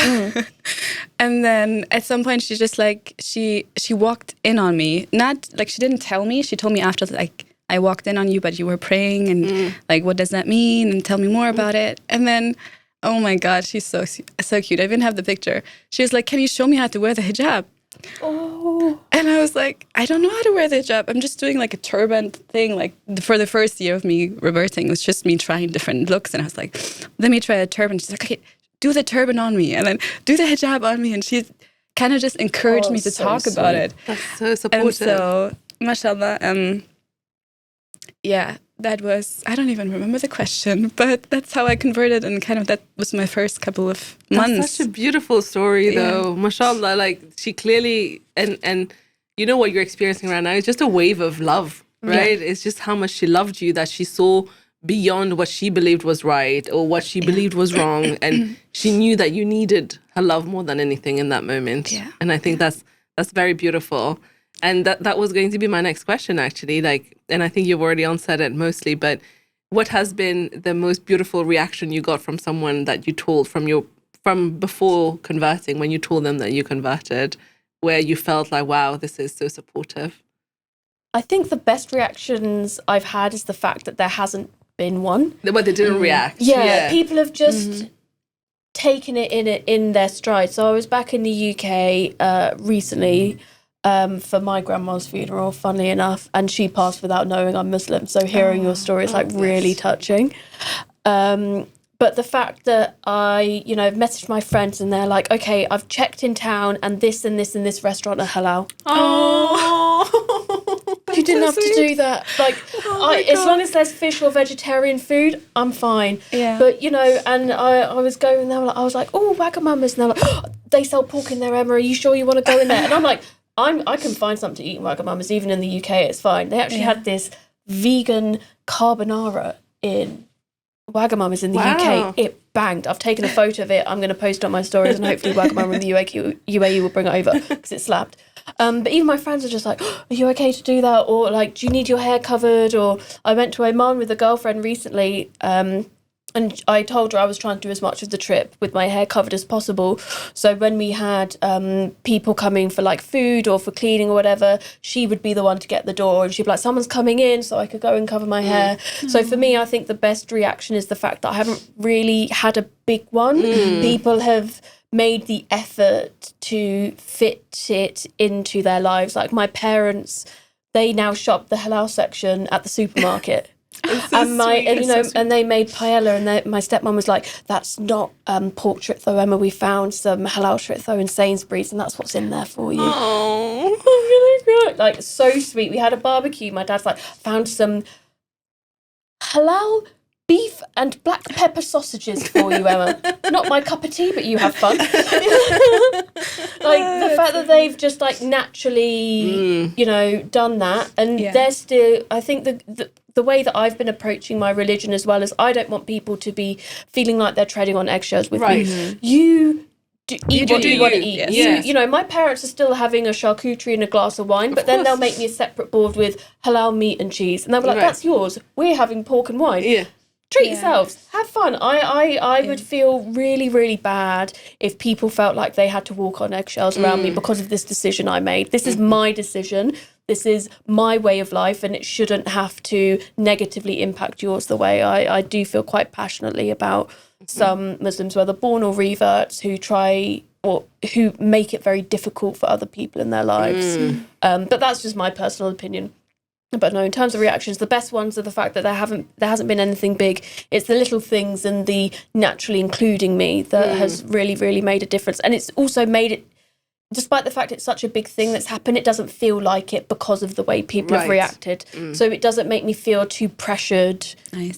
And then at some point, she just like, she walked in on me. Not like she didn't tell me. She told me after, like, I walked in on you, but you were praying, and like, what does that mean? And tell me more about it. And then, oh my God, she's so cute. I even have the picture. She was like, can you show me how to wear the hijab? Oh. And I was like, I don't know how to wear the hijab. I'm just doing like a turban thing. Like for the first year of me reverting, it was just me trying different looks. And I was like, let me try a turban. She's like, okay, do the turban on me, and then do the hijab on me. And she kind of just encouraged me to talk about it. That's so supportive. And so, mashallah, yeah, that was, I don't even remember the question, but that's how I converted, and kind of that was my first couple of months. That's such a beautiful story though. Mashallah, like she clearly, and you know what you're experiencing right now is just a wave of love, right? Yeah. It's just how much she loved you, that she saw beyond what she believed was right or what she believed was wrong. And she knew that you needed her love more than anything in that moment. Yeah. And I think that's very beautiful. And that was going to be my next question, actually. Like, and I think you've already answered it mostly, but what has been the most beautiful reaction you got from someone that you told, from your from before converting, when you told them that you converted, where you felt like, wow, this is so supportive? I think the best reactions I've had is the fact that there hasn't been one. But they didn't react. Yeah, people have just taken it in their stride. So I was back in the UK recently for my grandma's funeral, funnily enough, and she passed without knowing I'm Muslim. So hearing your story is like really touching. But the fact that I, I've messaged my friends and they're like, okay, I've checked in town and this and this and this restaurant are halal. You didn't have to do that. Like, as long as there's fish or vegetarian food, I'm fine. Yeah. But, and I was going there, I was like, oh, Wagamama's. And they're like, oh, they sell pork in there, Emma. Are you sure you want to go in there? And I'm like, I can find something to eat in Wagamama's. Even in the UK, it's fine. They actually had this vegan carbonara in Wagamama's in the UK. It banged. I've taken a photo of it. I'm going to post on my stories and hopefully Wagamama in the UAE will bring it over because it slapped. But even my friends are just like, oh, are you okay to do that? Or like, do you need your hair covered? Or I went to Oman with a girlfriend recently and I told her I was trying to do as much of the trip with my hair covered as possible. So when we had people coming for like food or for cleaning or whatever, she would be the one to get the door and she'd be like, someone's coming in, so I could go and cover my hair. So for me, I think the best reaction is the fact that I haven't really had a big one. People have made the effort to fit it into their lives. Like my parents, they now shop the halal section at the supermarket. And they made paella, and my stepmom was like, "That's not pork tritho, Emma. We found some halal tritho in Sainsbury's, and that's what's in there for you." Oh, like so sweet. We had a barbecue. My dad's like, "Found some halal beef and black pepper sausages for you, Emma. Not my cup of tea, but you have fun." Like the fact that they've just like naturally, done that, and they're still. I think the way that I've been approaching my religion as well is I don't want people to be feeling like they're treading on eggshells with me. You eat what you want to eat. Yes. My parents are still having a charcuterie and a glass of wine, but then they'll make me a separate board with halal meat and cheese, and they'll be like, "That's yours. We're having pork and wine." Yeah. Treat yourselves. Have fun. I would feel really, really bad if people felt like they had to walk on eggshells around me because of this decision I made. This is my decision. This is my way of life, and it shouldn't have to negatively impact yours the way I do feel quite passionately about some Muslims, whether born or reverts, who try or who make it very difficult for other people in their lives. But that's just my personal opinion. But no, in terms of reactions, the best ones are the fact that there hasn't been anything big. It's the little things and the naturally including me that has really, really made a difference. And it's also made it, despite the fact it's such a big thing that's happened, it doesn't feel like it because of the way people have reacted. So it doesn't make me feel too pressured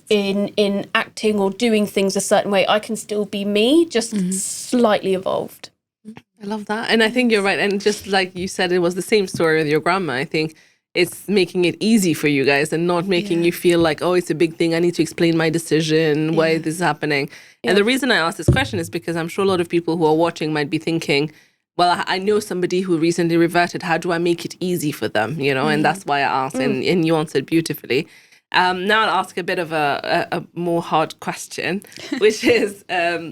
in acting or doing things a certain way. I can still be me, just slightly evolved. I love that. And I think you're right. And just like you said, it was the same story with your grandma. I think it's making it easy for you guys and not making you feel like, oh, it's a big thing. I need to explain my decision, why this is happening. And the reason I asked this question is because I'm sure a lot of people who are watching might be thinking, well, I know somebody who recently reverted. How do I make it easy for them? And that's why I asked, and you answered beautifully. Now I'll ask a bit of a more hard question, which is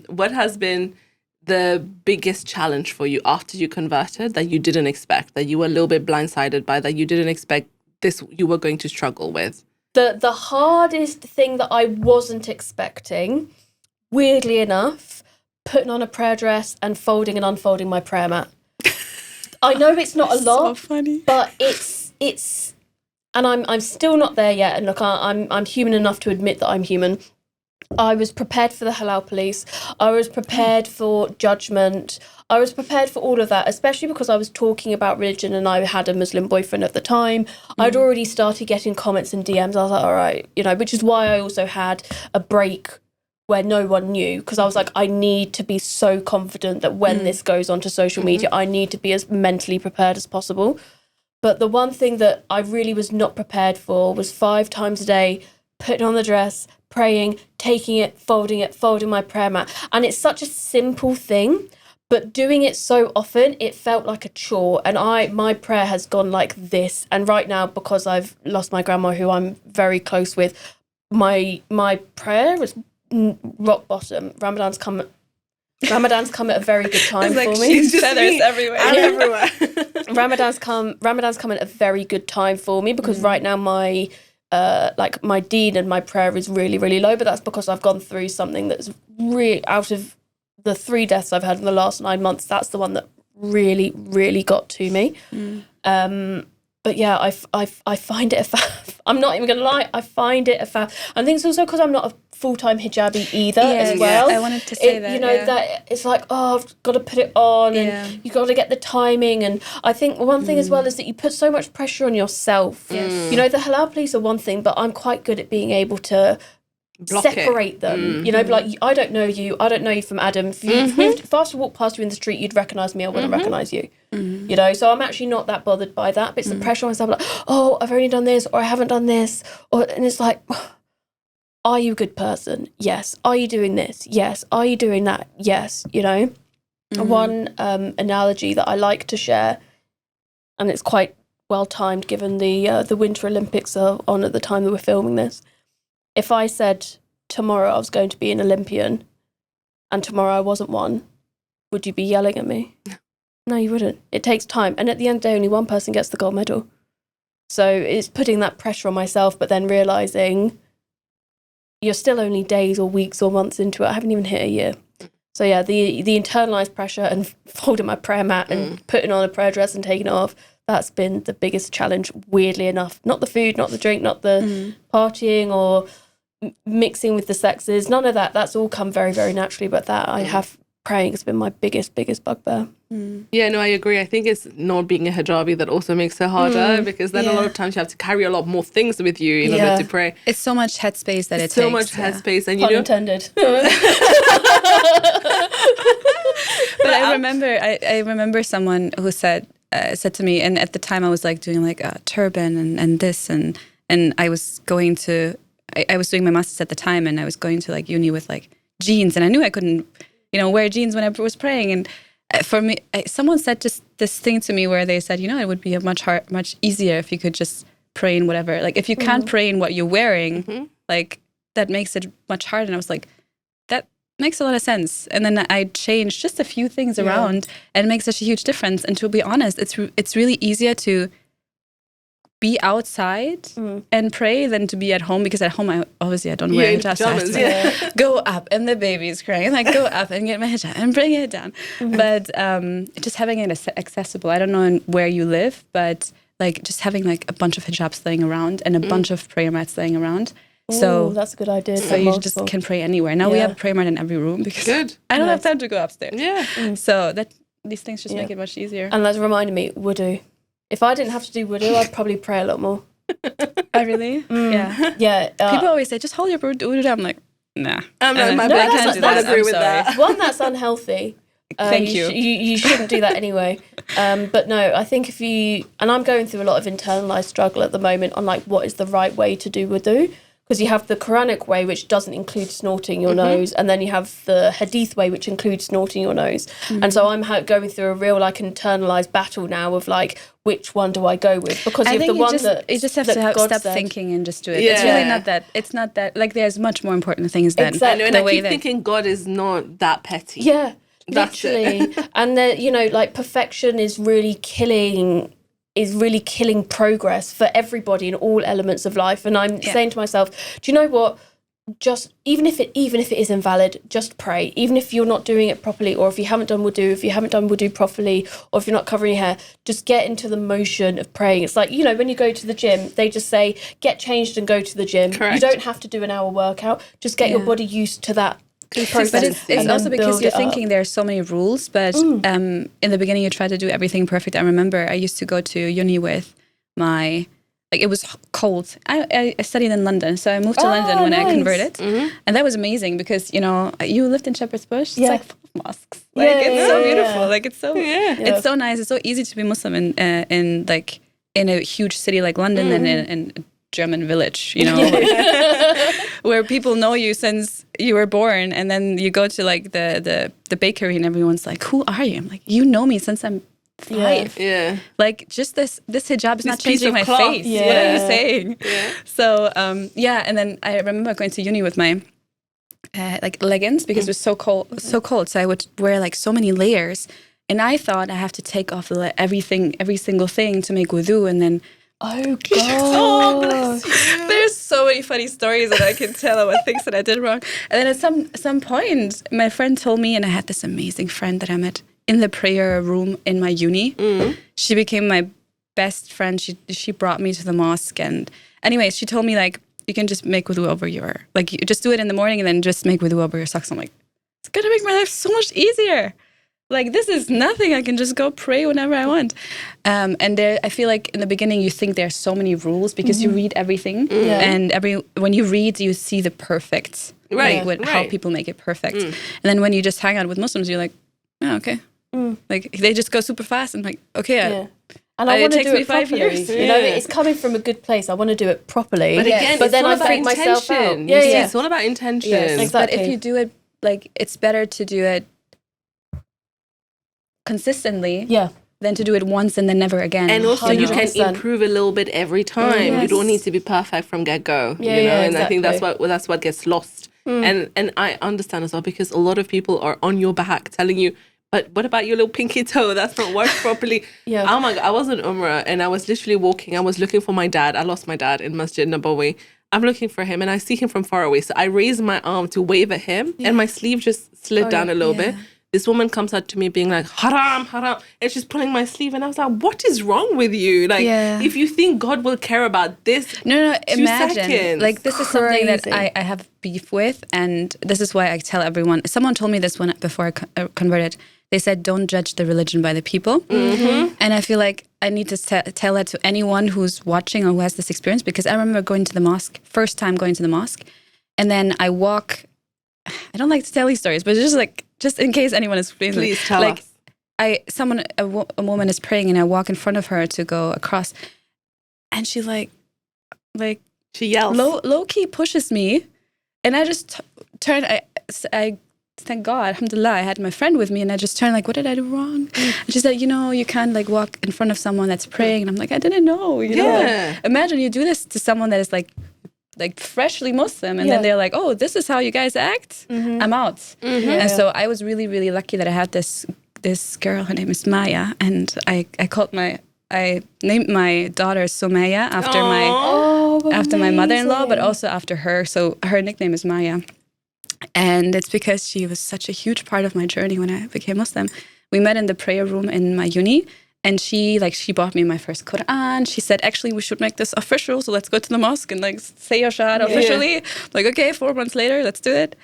what has been the biggest challenge for you after you converted that you didn't expect, that you were a little bit blindsided by, that you didn't expect this you were going to struggle with? The hardest thing that I wasn't expecting, weirdly enough, putting on a prayer dress and folding and unfolding my prayer mat. I know it's not a lot, so funny. But it's and I'm still not there yet. And look, I'm human enough to admit that I'm human. I was prepared for the halal police. I was prepared for judgment. I was prepared for all of that, especially because I was talking about religion and I had a Muslim boyfriend at the time. I'd already started getting comments and DMs. I was like, all right, which is why I also had a break where no one knew, because I was like, I need to be so confident that when this goes onto social media, I need to be as mentally prepared as possible. But the one thing that I really was not prepared for was 5 times a day, putting on the dress, praying, taking it, folding my prayer mat. And it's such a simple thing, but doing it so often, it felt like a chore. And my prayer has gone like this. And right now, because I've lost my grandma, who I'm very close with, my prayer was rock bottom. Ramadan's come Ramadan's come at a very good time It's like for me. she's feathers everywhere. I'm everywhere. Ramadan's come at a very good time for me because right now my my deed and my prayer is really, really low, but that's because I've gone through something that's really, out of the 3 deaths I've had in the last 9 months, that's the one that really, really got to me. But yeah, I find it I'm not even gonna lie, I find it I think it's also because I'm not a full-time hijabi either as well. I wanted to say that. You know, that it's like, oh, I've got to put it on and you got to get the timing. And I think one thing as well is that you put so much pressure on yourself. You know, the halal police are one thing, but I'm quite good at being able to separate them. You know, like, I don't know you from Adam. If I was to walk past you in the street, you'd recognise me, I wouldn't recognise you. You know, so I'm actually not that bothered by that, but it's the pressure on myself, like, oh, I've only done this, or I haven't done this, and it's like, are you a good person? Yes. Are you doing this? Yes. Are you doing that? Yes. You know, one analogy that I like to share, and it's quite well timed given the Winter Olympics are on at the time that we're filming this. If I said tomorrow I was going to be an Olympian and tomorrow I wasn't one, would you be yelling at me? No, you wouldn't. It takes time. And at the end of the day, only one person gets the gold medal. So it's putting that pressure on myself, but then realising you're still only days or weeks or months into it. I haven't even hit a year. So yeah, the internalised pressure and folding my prayer mat and putting on a prayer dress and taking it off, that's been the biggest challenge, weirdly enough. Not the food, not the drink, not the partying or mixing with the sexes. None of that. That's all come very, very naturally. But that I have, praying has been my biggest bugbear. Yeah, no, I agree. I think it's not being a hijabi that also makes it harder because then a lot of times you have to carry a lot more things with you in order to pray. It's so much headspace that it takes. So much headspace. And you Pun know, intended. But I remember someone who said to me, and at the time I was like doing like a turban and this and I was going to I was doing my masters at the time and I was going to like uni with like jeans and I knew I couldn't wear jeans when I was praying. And for me, someone said just this thing to me where they said, it would be much easier if you could just pray in whatever. Like if you can't pray in what you're wearing, like that makes it much harder. And I was like, that makes a lot of sense. And then I changed just a few things around and it makes such a huge difference. And to be honest, it's really easier to be outside and pray than to be at home, because at home I don't wear hijab, so I have to go up and the baby's crying and I go up and get my hijab and bring it down. But just having it accessible, I don't know where you live, but like just having like a bunch of hijabs laying around and a bunch of prayer mats laying around. So that's a good idea. So you just can pray anywhere. Now we have a prayer mat in every room because I don't have time to go upstairs. So these things just make it much easier. And that's reminded me, wudu. If I didn't have to do wudu, I'd probably pray a lot more. Oh, really? Yeah. Yeah. People always say, just hold your wudu. I'm like, nah. I'm like, I can't agree with that. One, that's unhealthy. Thank you. You shouldn't do that anyway. But no, I think and I'm going through a lot of internalized struggle at the moment on like what is the right way to do wudu. Because you have the Quranic way, which doesn't include snorting your nose, and then you have the Hadith way, which includes snorting your nose. And so I'm going through a real like internalized battle now of like, which one do I go with? Because you have the one that you just have to stop thinking and just do it. Yeah. It's really not that. It's not that. Like there's much more important things than exactly. And I keep thinking God is not that petty. Yeah, literally. And like perfection is really killing progress for everybody in all elements of life. And I'm saying to myself, do you know what? Just even if it is invalid, just pray. Even if you're not doing it properly, or if you haven't done wudu properly, or if you're not covering your hair, just get into the motion of praying. It's like, when you go to the gym, they just say, get changed and go to the gym. Correct. You don't have to do an hour workout. Just get your body used to that process. But it's also because you're thinking there are so many rules, but in the beginning you try to do everything perfect. I remember I used to go to uni with it was cold. I studied in London, so I moved to London when I converted. And that was amazing because, you lived in Shepherd's Bush. It's like full of mosques. Like it's so beautiful. Like it's so it's so nice. It's so easy to be Muslim in a huge city like London than in a German village, where people know you since you were born, and then you go to like the bakery and everyone's like, who are you? I'm like, you know me since I'm 5. Yeah. Like just this hijab is not changing my face. Yeah. What are you saying? Yeah. So and then I remember going to uni with my like leggings because it was so cold. So I would wear like so many layers. And I thought I have to take off every single thing to make wudu, and then oh god, there's so many funny stories that I can tell about things that I did wrong. And then at some point, my friend told me, and I had this amazing friend that I met in the prayer room in my uni. She became my best friend. She brought me to the mosque, and anyways, she told me like you can just make wudu over your you just do it in the morning and then just make wudu over your socks. I'm like, it's gonna make my life so much easier. Like, this is nothing. I can just go pray whenever I want. And I feel like in the beginning, you think there's so many rules because you read everything. And when you read, you see the perfect, how people make it perfect. And then when you just hang out with Muslims, you're like, oh, okay. Like, they just go super fast and like, okay, and I want to do it 5 properly. years. You know, it's coming from a good place. I want to do it properly. But again, but then I about freak myself out. Yeah, it's all about intention. Yes, exactly. But if you do it, like, it's better to do it consistently than to do it once and then never again. And also 100%. you can improve a little bit every time. You don't need to be perfect from get-go. You know? And exactly. I think that's what gets lost. And I understand as well, because a lot of people are on your back telling you, but what about your little pinky toe? That's not worked properly. Oh my God, I was in Umrah and I was literally walking. I was looking for my dad. I lost my dad in Masjid Nabawi. I'm looking for him and I see him from far away. So I raise my arm to wave at him and my sleeve just slid down a little bit. This woman comes up to me being like, haram, haram. And she's pulling my sleeve. And I was like, what is wrong with you? Like, if you think God will care about this, No, imagine. 2 seconds. Like, this is something that I have beef with. And this is why I tell everyone. Someone told me this before I converted. They said, don't judge the religion by the people. And I feel like I need to tell that to anyone who's watching or who has this experience. Because I remember going to the mosque, first time going to the mosque. And then I walk, I don't like to tell these stories, but just in case anyone is please tell us. A woman is praying and I walk in front of her to go across, and she she yells, low key pushes me, and I just turn. I thank God, alhamdulillah, I had my friend with me, and I just turned like, what did I do wrong? And she said, you can't like walk in front of someone that's praying, and I'm like, I didn't know. You know, like, imagine you do this to someone that is like freshly Muslim, and then they're like, oh, this is how you guys act? I'm out. And so I was really, really lucky that I had this girl, her name is Maya, and I named my daughter Sumaya after my mother-in-law, but also after her. So her nickname is Maya. And it's because she was such a huge part of my journey when I became Muslim. We met in the prayer room in my uni. And she bought me my first Quran. She said, actually, we should make this official. So let's go to the mosque and like say your Shahada officially. Like, okay, 4 months later, let's do it.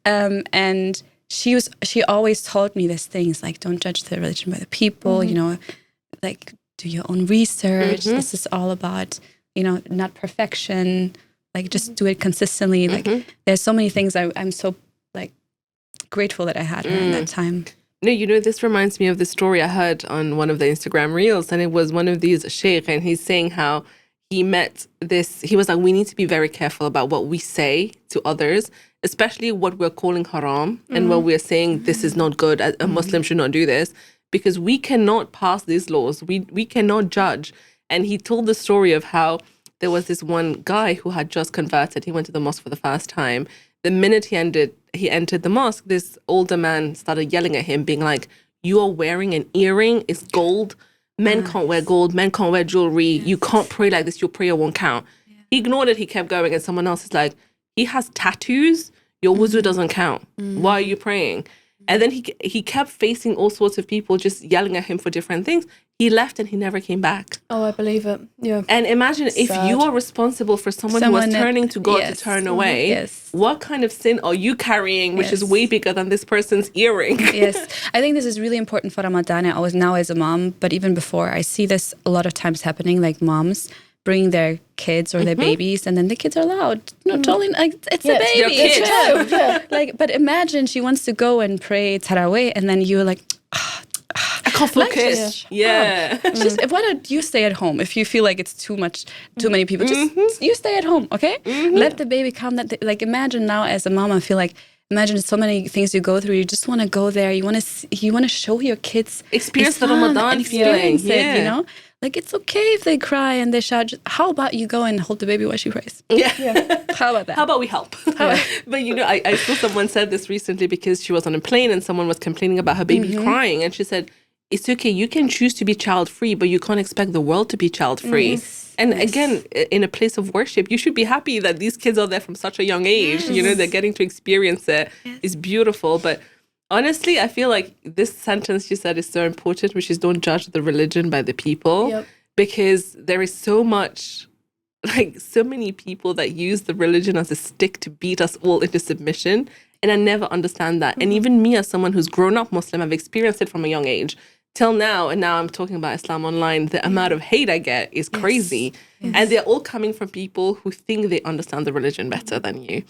And she always told me these things like, don't judge the religion by the people, like do your own research. This is all about, not perfection. Like just do it consistently. Like there's so many things I'm so like grateful that I had her in that time. No, this reminds me of the story I heard on one of the Instagram reels, and it was one of these sheikh, and he's saying how he met this, he was like, we need to be very careful about what we say to others, especially what we're calling haram, and what we're saying this is not good, a Muslim should not do this, because we cannot pass these laws, we cannot judge. And he told the story of how there was this one guy who had just converted, he went to the mosque for the first time. The minute he entered the mosque, this older man started yelling at him, being like, you are wearing an earring, it's gold. Men can't wear gold, men can't wear jewelry. You can't pray like this, your prayer won't count. He ignored it, he kept going, and someone else is like, he has tattoos, your wuzu doesn't count. Why are you praying? And then he kept facing all sorts of people just yelling at him for different things. He left and he never came back. Oh, I believe it. Yeah. And imagine if you are responsible for someone who was turning to God to turn away, what kind of sin are you carrying, which is way bigger than this person's earring? Yes. I think this is really important for Ramadan. I always, now as a mom, but even before, I see this a lot of times happening, like moms bring their kids or their babies, and then the kids are loud. Totally, like, it's a baby. It's a like, but imagine she wants to go and pray Tarawih, and then you're like, I can't focus. Just why don't you stay at home if you feel like it's too many people? Just you stay at home, okay? Let the baby come. Like, imagine now as a mom, I feel like imagine so many things you go through. You just want to go there. You want to show your kids experience the Islam Ramadan and feeling. experience it, you know? Like, it's okay if they cry and they shout. How about you go and hold the baby while she prays? Yeah. How about that? How about we help? But you know, I saw someone said this recently because she was on a plane and someone was complaining about her baby crying, and she said, it's okay, you can choose to be child-free, but you can't expect the world to be child-free. And again, in a place of worship, you should be happy that these kids are there from such a young age. You know, they're getting to experience it. It's beautiful. But honestly, I feel like this sentence you said is so important, which is don't judge the religion by the people. Because there is so much, like so many people that use the religion as a stick to beat us all into submission. And I never understand that. And even me as someone who's grown up Muslim, I've experienced it from a young age. Till now, and now I'm talking about Islam online, the amount of hate I get is crazy. And they're all coming from people who think they understand the religion better than you.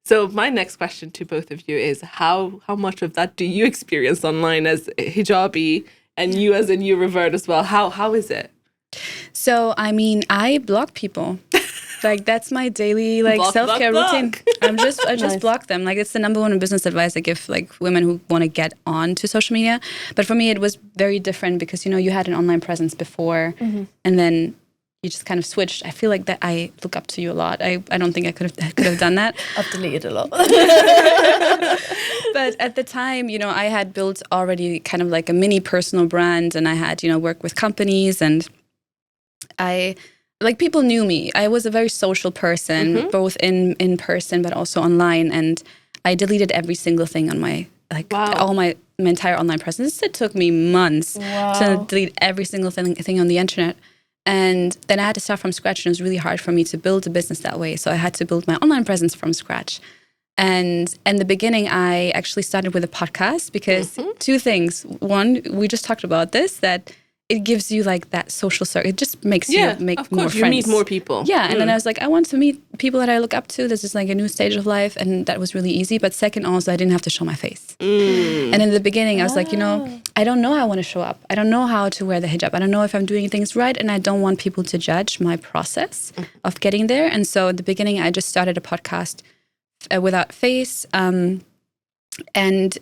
So my next question to both of you is how much of that do you experience online as hijabi and you as a new revert as well? How is it? So, I mean, I block people. Like, that's my daily self-care routine. I just block them. Like, it's the number one business advice I give like women who want to get on to social media. But for me, it was very different because, you know, you had an online presence before and then you just kind of switched. I feel like that I look up to you a lot. I don't think I could have done that. I've deleted a lot. But at the time, you know, I had built already kind of like a mini personal brand, and I had, you know, worked with companies, and like, people knew me. I was a very social person, both in person, but also online. And I deleted every single thing on my, all my entire online presence. It took me months to delete every single thing on the internet. And then I had to start from scratch. And it was really hard for me to build a business that way. So I had to build my online presence from scratch. And in the beginning, I actually started with a podcast because two things. One, we just talked about this, that it gives you like that social circle. It just makes you make of more course, friends. You meet more people. Yeah, and then I was like, I want to meet people that I look up to. This is like a new stage of life, and that was really easy. But second, also, I didn't have to show my face. And in the beginning, I was like, you know, I don't know how I want to show up. I don't know how to wear the hijab. I don't know if I'm doing things right, and I don't want people to judge my process of getting there. And so at the beginning, I just started a podcast without face. And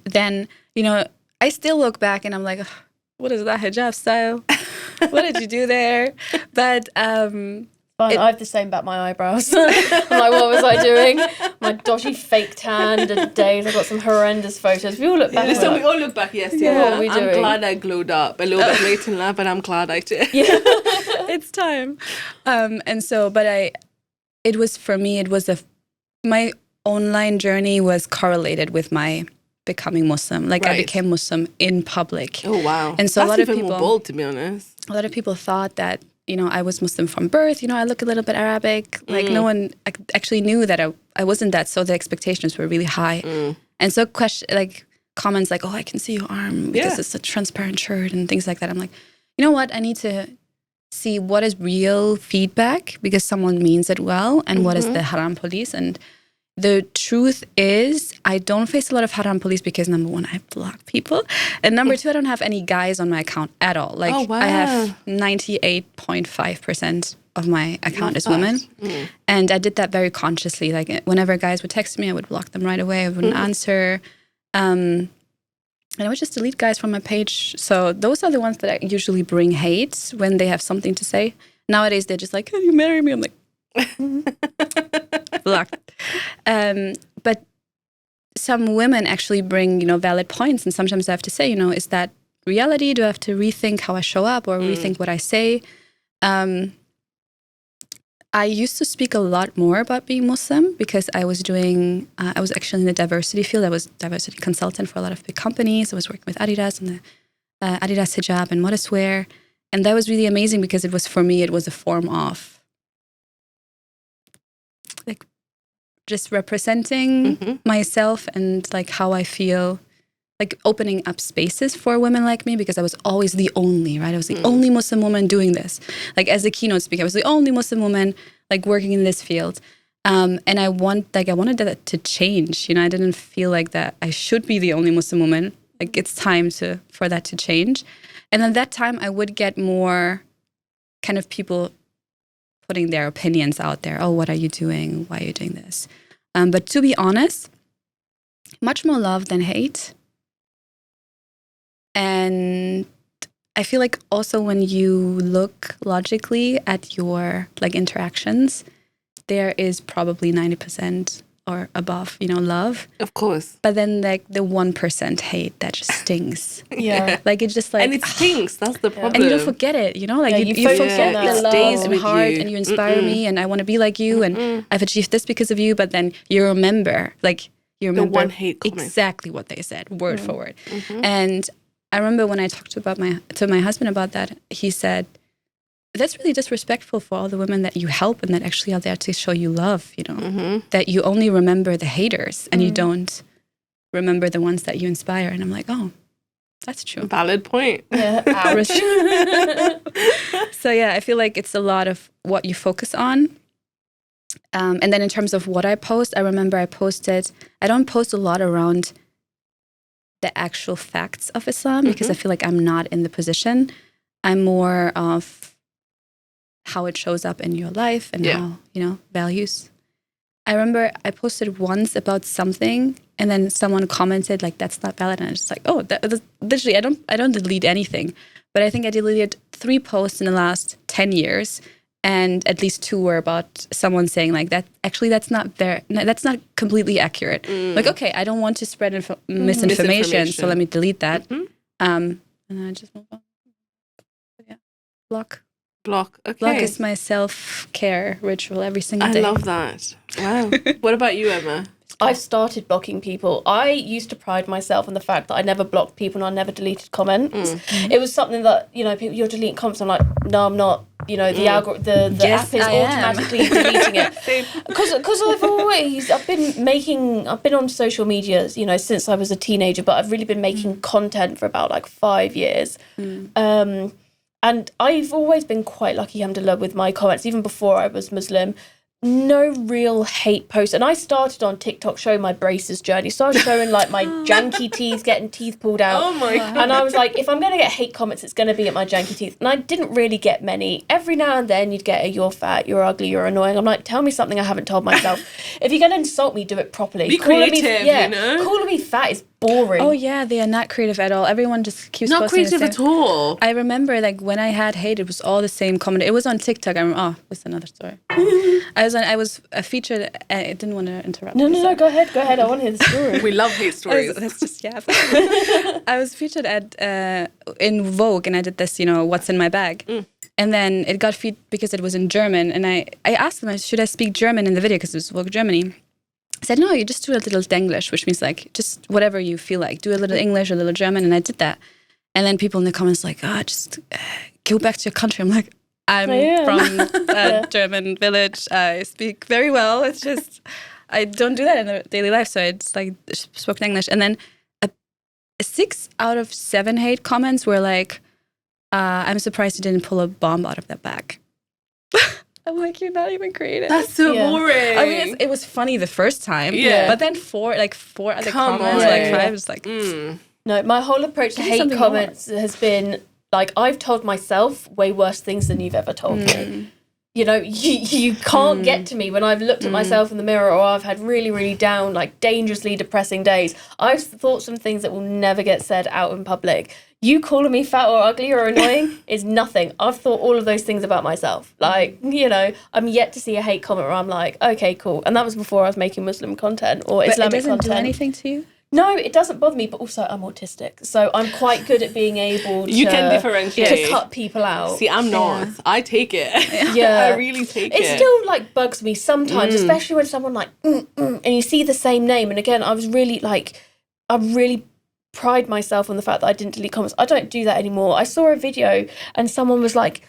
then, you know, I still look back and I'm like, what is that hijab style? What did you do there? But Fine, I have the same about my eyebrows. I'm like, what was I doing? My dodgy fake tan days. I've got some horrendous photos. We all look back. So we all look back, yes. What are we doing? I'm glad I glowed up a little bit late in life, but I'm glad I did. It's time. And so, but it was, for me, it was my online journey was correlated with my becoming Muslim. Like, I became Muslim in public. Oh, wow. And so that's a lot of even people, more bold, to be honest. A lot of people thought that, you know, I was Muslim from birth. You know, I look a little bit Arabic. Like, no one actually knew that I wasn't that. So the expectations were really high. And so comments like, oh, I can see your arm because it's a transparent shirt and things like that. I'm like, you know what? I need to see what is real feedback because someone means it well, and what is the haram police. And the truth is, I don't face a lot of haram police because, number one, I block people. And number two, I don't have any guys on my account at all. Like, I have 98.5% of my account is women. And I did that very consciously. Like, whenever guys would text me, I would block them right away. I wouldn't answer. And I would just delete guys from my page. So those are the ones that I usually bring hate when they have something to say. Nowadays, they're just like, can you marry me? I'm like, blocked. But some women actually bring, you know, valid points. And sometimes I have to say, you know, is that reality? Do I have to rethink how I show up or rethink what I say? I used to speak a lot more about being Muslim because I was I was actually in the diversity field. I was diversity consultant for a lot of big companies. I was working with Adidas and the Adidas hijab and modest wear. And that was really amazing because it was, for me, it was a form of like just representing myself and like how I feel, like opening up spaces for women like me, because I was always the only, right? I was the only Muslim woman doing this. Like, as a keynote speaker, I was the only Muslim woman like working in this field. And I wanted that to change. You know, I didn't feel like that I should be the only Muslim woman. Like, it's time for that to change. And at that time, I would get more kind of people putting their opinions out there. Oh, what are you doing? Why are you doing this? But to be honest, much more love than hate. And I feel like also when you look logically at your like interactions, there is probably 90% or above, love. Of course. But then like the 1% hate that just stings. Yeah. Like it's just like... And it stinks. That's the problem. And you don't forget it, Like you forget the love stays and with heart you. and you inspire me and I want to be like you and I've achieved this because of you. But then you remember the one hate comment. Exactly what they said, word for word. And I remember when I talked to my husband about that, he said, that's really disrespectful for all the women that you help and that actually are there to show you love, that you only remember the haters and you don't remember the ones that you inspire. And I'm like, oh, that's true. Valid point. Yeah. Ouch. So yeah, I feel like it's a lot of what you focus on. And then in terms of what I post, I remember I don't post a lot around the actual facts of Islam because I feel like I'm not in the position. I'm more of how it shows up in your life and how, values. I remember I posted once about something and then someone commented like, that's not valid. And I was just like, oh, that's literally, I don't delete anything. But I think I deleted 3 posts in the last 10 years. And at least 2 were about someone saying like that. Actually, that's not completely accurate. Like, okay, I don't want to spread misinformation, so let me delete that. And then I just move on. Yeah, block. Okay. Block is my self-care ritual every single day. I love that. Wow. What about you, Emma? I've started blocking people. I used to pride myself on the fact that I never blocked people and I never deleted comments. It was something that, people, you're deleting comments. I'm like, no, I'm not. The app is automatically deleting it. Because I've been on social media, since I was a teenager, but I've really been making content for about like 5 years. And I've always been quite lucky, alhamdulillah, with my comments, even before I was Muslim. No real hate posts. And I started on TikTok showing my braces journey. So I was showing like my janky teeth, getting teeth pulled out. Oh my God. And I was like, if I'm going to get hate comments, it's going to be at my janky teeth. And I didn't really get many. Every now and then you'd get a you're fat, you're ugly, you're annoying. I'm like, tell me something I haven't told myself. If you're going to insult me, do it properly. Be creative, Calling me fat is boring. Oh yeah, they are not creative at all. Everyone just keeps not posting creative at all. I remember like when I had hate, it was all the same comment. It was on TikTok. That's another story. I was featured. I didn't want to interrupt. No, go ahead. I want to hear the story. We love hate stories. That's just I was featured in Vogue, and I did this, what's in my bag. And then it got featured because it was in German, and I asked them, should I speak German in the video because it was Vogue Germany. I said, no, you just do a little Denglish, which means like just whatever you feel like. Do a little English, a little German, and I did that. And then people in the comments like, just go back to your country. I'm like, I'm from a German village. I speak very well. It's just, I don't do that in the daily life. So I just like spoke English. And then 6 out of 7 hate comments were like, I'm surprised you didn't pull a bomb out of that bag. I'm like, you're not even creative. That's so boring. I mean, it was funny the first time. Yeah. But then 4 other comments, like 5, was like... No, my whole approach to hate comments has been, like, I've told myself way worse things than you've ever told me. You can't get to me when I've looked at myself in the mirror or I've had really, really down, like, dangerously depressing days. I've thought some things that will never get said out in public. You calling me fat or ugly or annoying is nothing. I've thought all of those things about myself. Like, I'm yet to see a hate comment where I'm like, okay, cool. And that was before I was making Muslim content or Islamic content. But it doesn't do anything to you? No, it doesn't bother me, but also I'm autistic. So I'm quite good at being able to... You can differentiate. To cut people out. See, I'm not. I take it. Yeah. I really take it. It still, like, bugs me sometimes, especially when someone, like, and you see the same name. And again, I really pride myself on the fact that I didn't delete comments. I don't do that anymore. I saw a video and someone was like,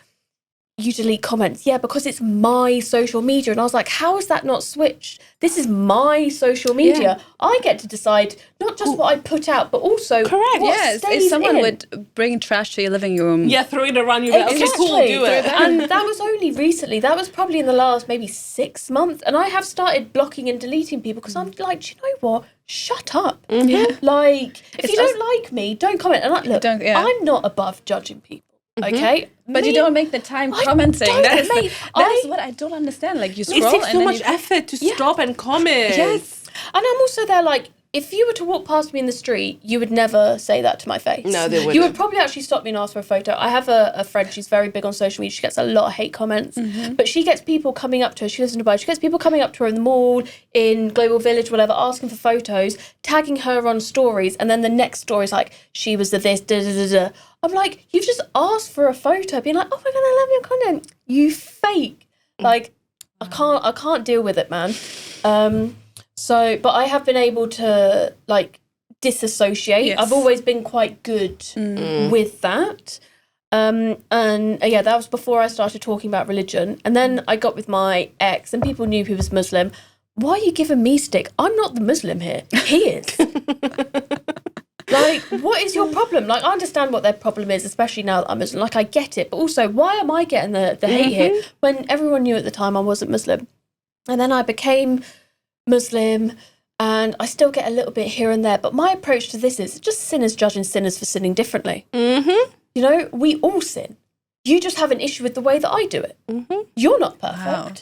you delete comments. Yeah, because it's my social media. And I was like, how is that not switched? This is my social media. Yeah. I get to decide not just what I put out, but also what stays if someone in. would bring trash to your living room. Yeah, throw it around your exactly. Okay, cool, do it. And that was only recently. That was probably in the last maybe 6 months. And I have started blocking and deleting people because I'm like, do you know what? Shut up. Like, if you don't like me, don't comment. And look, I'm not above judging people. Okay, but you don't make the time commenting. That is what I don't understand. Like you scroll, it takes so much effort to stop and comment. Yes, and I'm also there like if you were to walk past me in the street, you would never say that to my face. No, they wouldn't. You would probably actually stop me and ask for a photo. I have a friend, she's very big on social media. She gets a lot of hate comments, but she gets people coming up to her. She lives in Dubai. She gets people coming up to her in the mall, in Global Village, whatever, asking for photos, tagging her on stories, and then the next story is like, she was the this, da da da da. I'm like, you've just asked for a photo, being like, oh my God, I love your content. You fake. Like, I can't deal with it, man. But I have been able to like disassociate. Yes. I've always been quite good with that. That was before I started talking about religion. And then I got with my ex and people knew he was Muslim. Why are you giving me stick? I'm not the Muslim here. He is. Like, what is your problem? Like, I understand what their problem is, especially now that I'm Muslim. Like, I get it. But also, why am I getting the hate here when everyone knew at the time I wasn't Muslim? And then I became Muslim and I still get a little bit here and there. But my approach to this is just sinners judging sinners for sinning differently. You know, we all sin. You just have an issue with the way that I do it. You're not perfect. Wow.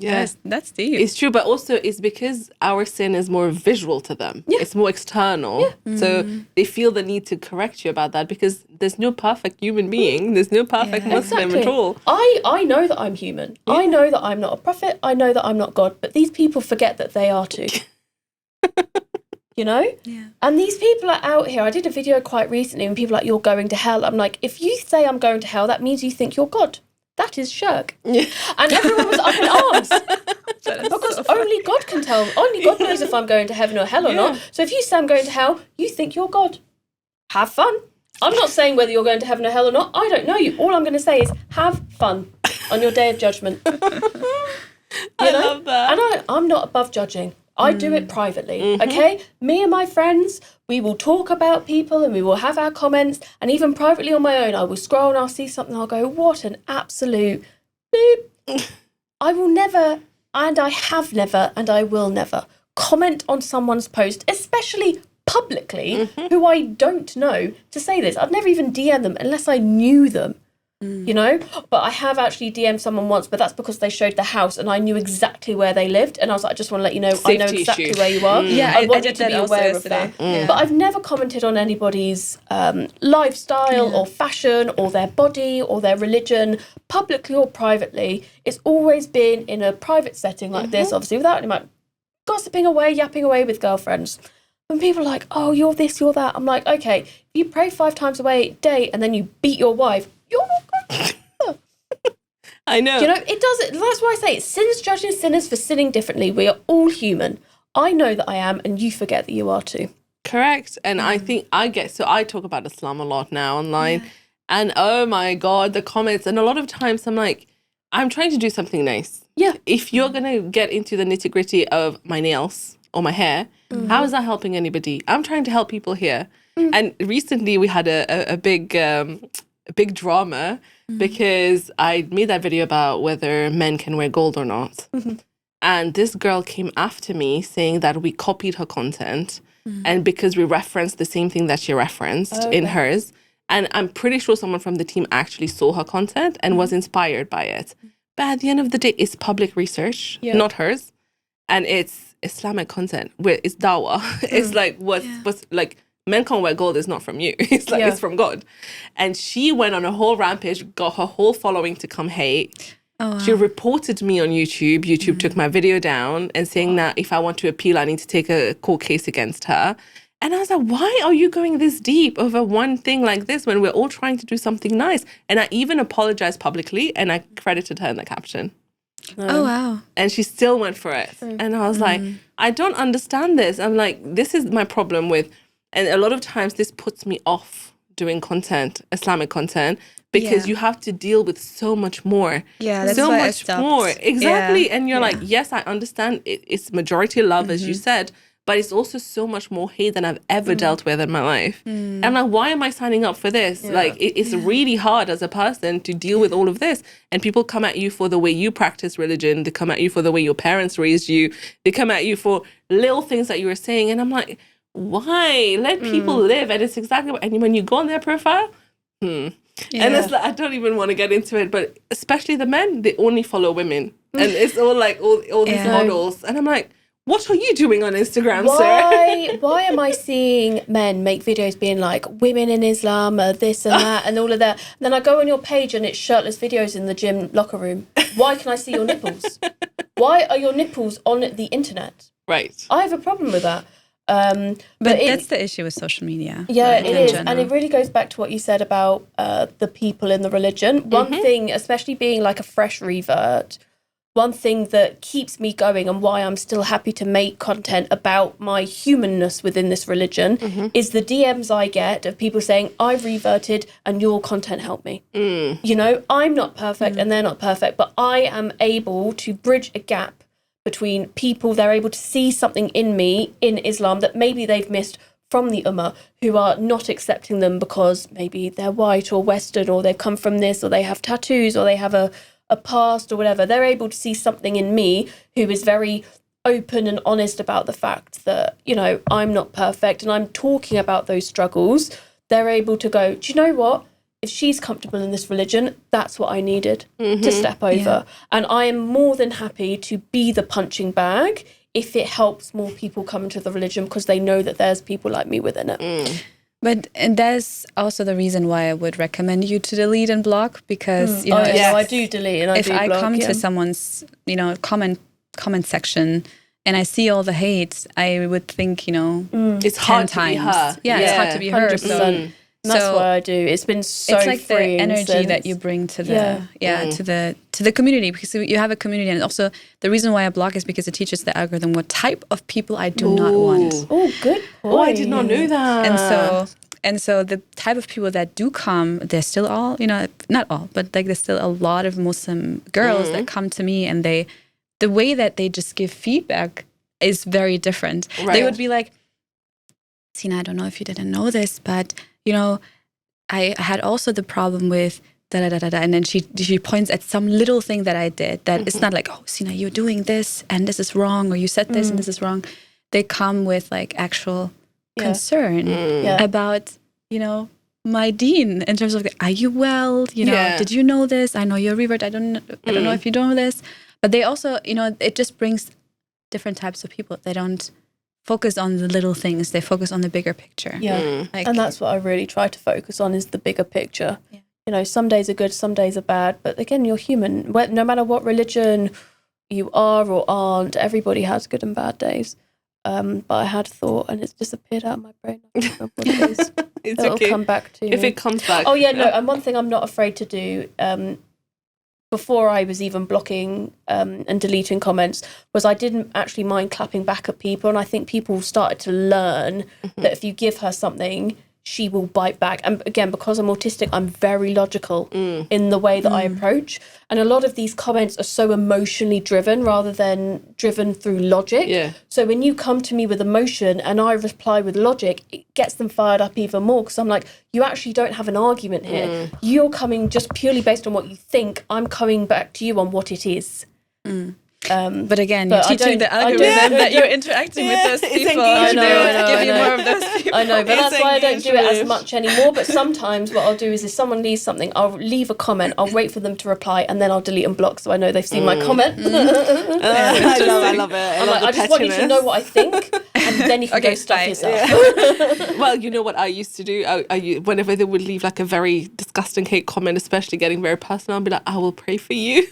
Yeah, That's deep. it's true, but also it's because our sin is more visual to them. Yeah. It's more external. Yeah. So they feel the need to correct you about that because there's no perfect human being. There's no perfect Muslim at all. I know that I'm human. Yeah. I know that I'm not a prophet. I know that I'm not God. But these people forget that they are too. You know? Yeah. And these people are out here. I did a video quite recently when people are like, you're going to hell. I'm like, if you say I'm going to hell, that means you think you're God. That is shirk. Yeah. And everyone was up in arms. Because only God can tell. Only God knows if I'm going to heaven or hell or not. So if you say I'm going to hell, you think you're God. Have fun. I'm not saying whether you're going to heaven or hell or not. I don't know you. All I'm going to say is have fun on your day of judgment. I love that. And I'm not above judging. I do it privately, okay? Me and my friends, we will talk about people and we will have our comments. And even privately on my own, I will scroll and I'll see something. I'll go, what an absolute boop. I will never, and I have never, and I will never comment on someone's post, especially publicly, who I don't know, to say this. I'd never even DM them unless I knew them. You know, but I have actually DM'd someone once, but that's because they showed the house and I knew exactly where they lived. And I was like, I just want to let you know, Safety I know exactly issue. where you are. Yeah, I want I you did to that be also aware of yesterday. that. Yeah. But I've never commented on anybody's lifestyle or fashion or their body or their religion, publicly or privately. It's always been in a private setting like this, obviously, without any like gossiping away, yapping away with girlfriends. When people are like, oh, you're this, you're that. I'm like, okay, if you pray 5 times a day and then you beat your wife, you're not good. I know. You know, it does it. That's why I say it's sinners judging sinners for sinning differently. We are all human. I know that I am, and you forget that you are too. Correct. And I think I talk about Islam a lot now online. And oh my God, the comments. And a lot of times I'm like, I'm trying to do something nice. Yeah. If you're going to get into the nitty gritty of my nails or my hair, how is that helping anybody? I'm trying to help people here. And recently we had a big drama because I made that video about whether men can wear gold or not. And this girl came after me saying that we copied her content and because we referenced the same thing that she referenced in hers. And I'm pretty sure someone from the team actually saw her content and was inspired by it. But at the end of the day, it's public research, not hers. And it's Islamic content where it's dawah. It's like what's like, men can't wear gold is not from you. It's like it's from God. And she went on a whole rampage, got her whole following to come hate. Oh, wow. She reported me on YouTube. YouTube took my video down and saying that if I want to appeal, I need to take a court case against her. And I was like, why are you going this deep over one thing like this when we're all trying to do something nice? And I even apologized publicly and I credited her in the caption. Oh, wow. And she still went for it. And I was like, I don't understand this. I'm like, this is my problem with... And a lot of times this puts me off doing content, Islamic content, because you have to deal with so much more. Yeah, that's so why much more. Exactly. Yeah. And you're like, yes, I understand it's majority love, as you said, but it's also so much more hate than I've ever dealt with in my life. And I'm like, why am I signing up for this? Yeah. Like, it's really hard as a person to deal with all of this. And people come at you for the way you practice religion. They come at you for the way your parents raised you. They come at you for little things that you were saying. And I'm like, why? Let people live. And it's exactly what, and when you go on their profile, and it's like, I don't even want to get into it, but especially the men, they only follow women. And it's all like all these models. And I'm like, What are you doing on Instagram, sir? Why am I seeing men make videos being like, women in Islam are this and that and all of that? And then I go on your page and it's shirtless videos in the gym locker room. Why can I see your nipples? Why are your nipples on the internet? Right. I have a problem with that. But that's the issue with social media. Yeah, right, it is. general. And it really goes back to what you said about the people in the religion. One thing, especially being like a fresh revert, one thing that keeps me going and why I'm still happy to make content about my humanness within this religion is the DMs I get of people saying, I've reverted and your content helped me. You know, I'm not perfect and they're not perfect, but I am able to bridge a gap between people. They're able to see something in me, in Islam, that maybe they've missed from the Ummah, who are not accepting them because maybe they're white or Western, or they've come from this, or they have tattoos, or they have a past or whatever. They're able to see something in me who is very open and honest about the fact that, you know, I'm not perfect and I'm talking about those struggles. They're able to go, do you know what? If she's comfortable in this religion, that's what I needed to step over. And I am more than happy to be the punching bag if it helps more people come into the religion because they know that there's people like me within it. And that's also the reason why I would recommend you to delete and block, because you know, I do delete and I do block. If I come to someone's, you know, comment section and I see all the hate, I would think, you know, it's hard to be her. Yeah, it's hard to be her. 100%. And that's what I do. It's been so it's like freeing the energy that you bring to the to the community, because you have a community. And also the reason why I block is because it teaches the algorithm what type of people I do not want. Oh, good point. Oh, I did not know that. And so the type of people that do come, they're still all, you know, not all, but like there's still a lot of Muslim girls that come to me, and the way that they just give feedback is very different. Right. They would be like, Sina, I don't know if you didn't know this, but you know, I had also the problem with da-da-da-da-da. And then she points at some little thing that I did that it's not like, oh, Sina, you're doing this and this is wrong, or you said this and this is wrong. They come with like actual concern about, you know, my deen in terms of, are you well? You know, did you know this? I know you're a revert. I don't know if you know this. But they also, you know, it just brings different types of people. They don't focus on the little things. They focus on the bigger picture. Yeah. Like, and that's what I really try to focus on, is the bigger picture. Yeah. You know, some days are good, some days are bad. But again, you're human. No matter what religion you are or aren't, everybody has good and bad days. But I had a thought and it's disappeared out of my brain. I don't know what it is. It'll come back to me. If it comes back. Oh, yeah, no. And one thing I'm not afraid to do, before I was even blocking and deleting comments, was I didn't actually mind clapping back at people. And I think people started to learn that if you give her something, she will bite back. And again, because I'm autistic, I'm very logical in the way that I approach. And a lot of these comments are so emotionally driven rather than driven through logic. Yeah. So when you come to me with emotion and I reply with logic, it gets them fired up even more, because I'm like, you actually don't have an argument here. You're coming just purely based on what you think. I'm coming back to you on what it is. But again, you're teaching the algorithm that you're interacting with those people. I know, give you more of those people. I know, but that's why I don't do it as much anymore. But sometimes what I'll do is, if someone leaves something, I'll leave a comment, I'll wait for them to reply, and then I'll delete and block so I know they've seen my comment. I love it. I just want you to know what I think, and then you can go stuff yourself. Yeah. Well, you know what I used to do? Whenever they would leave like a very disgusting hate comment, especially getting very personal, I'll be like, I will pray for you.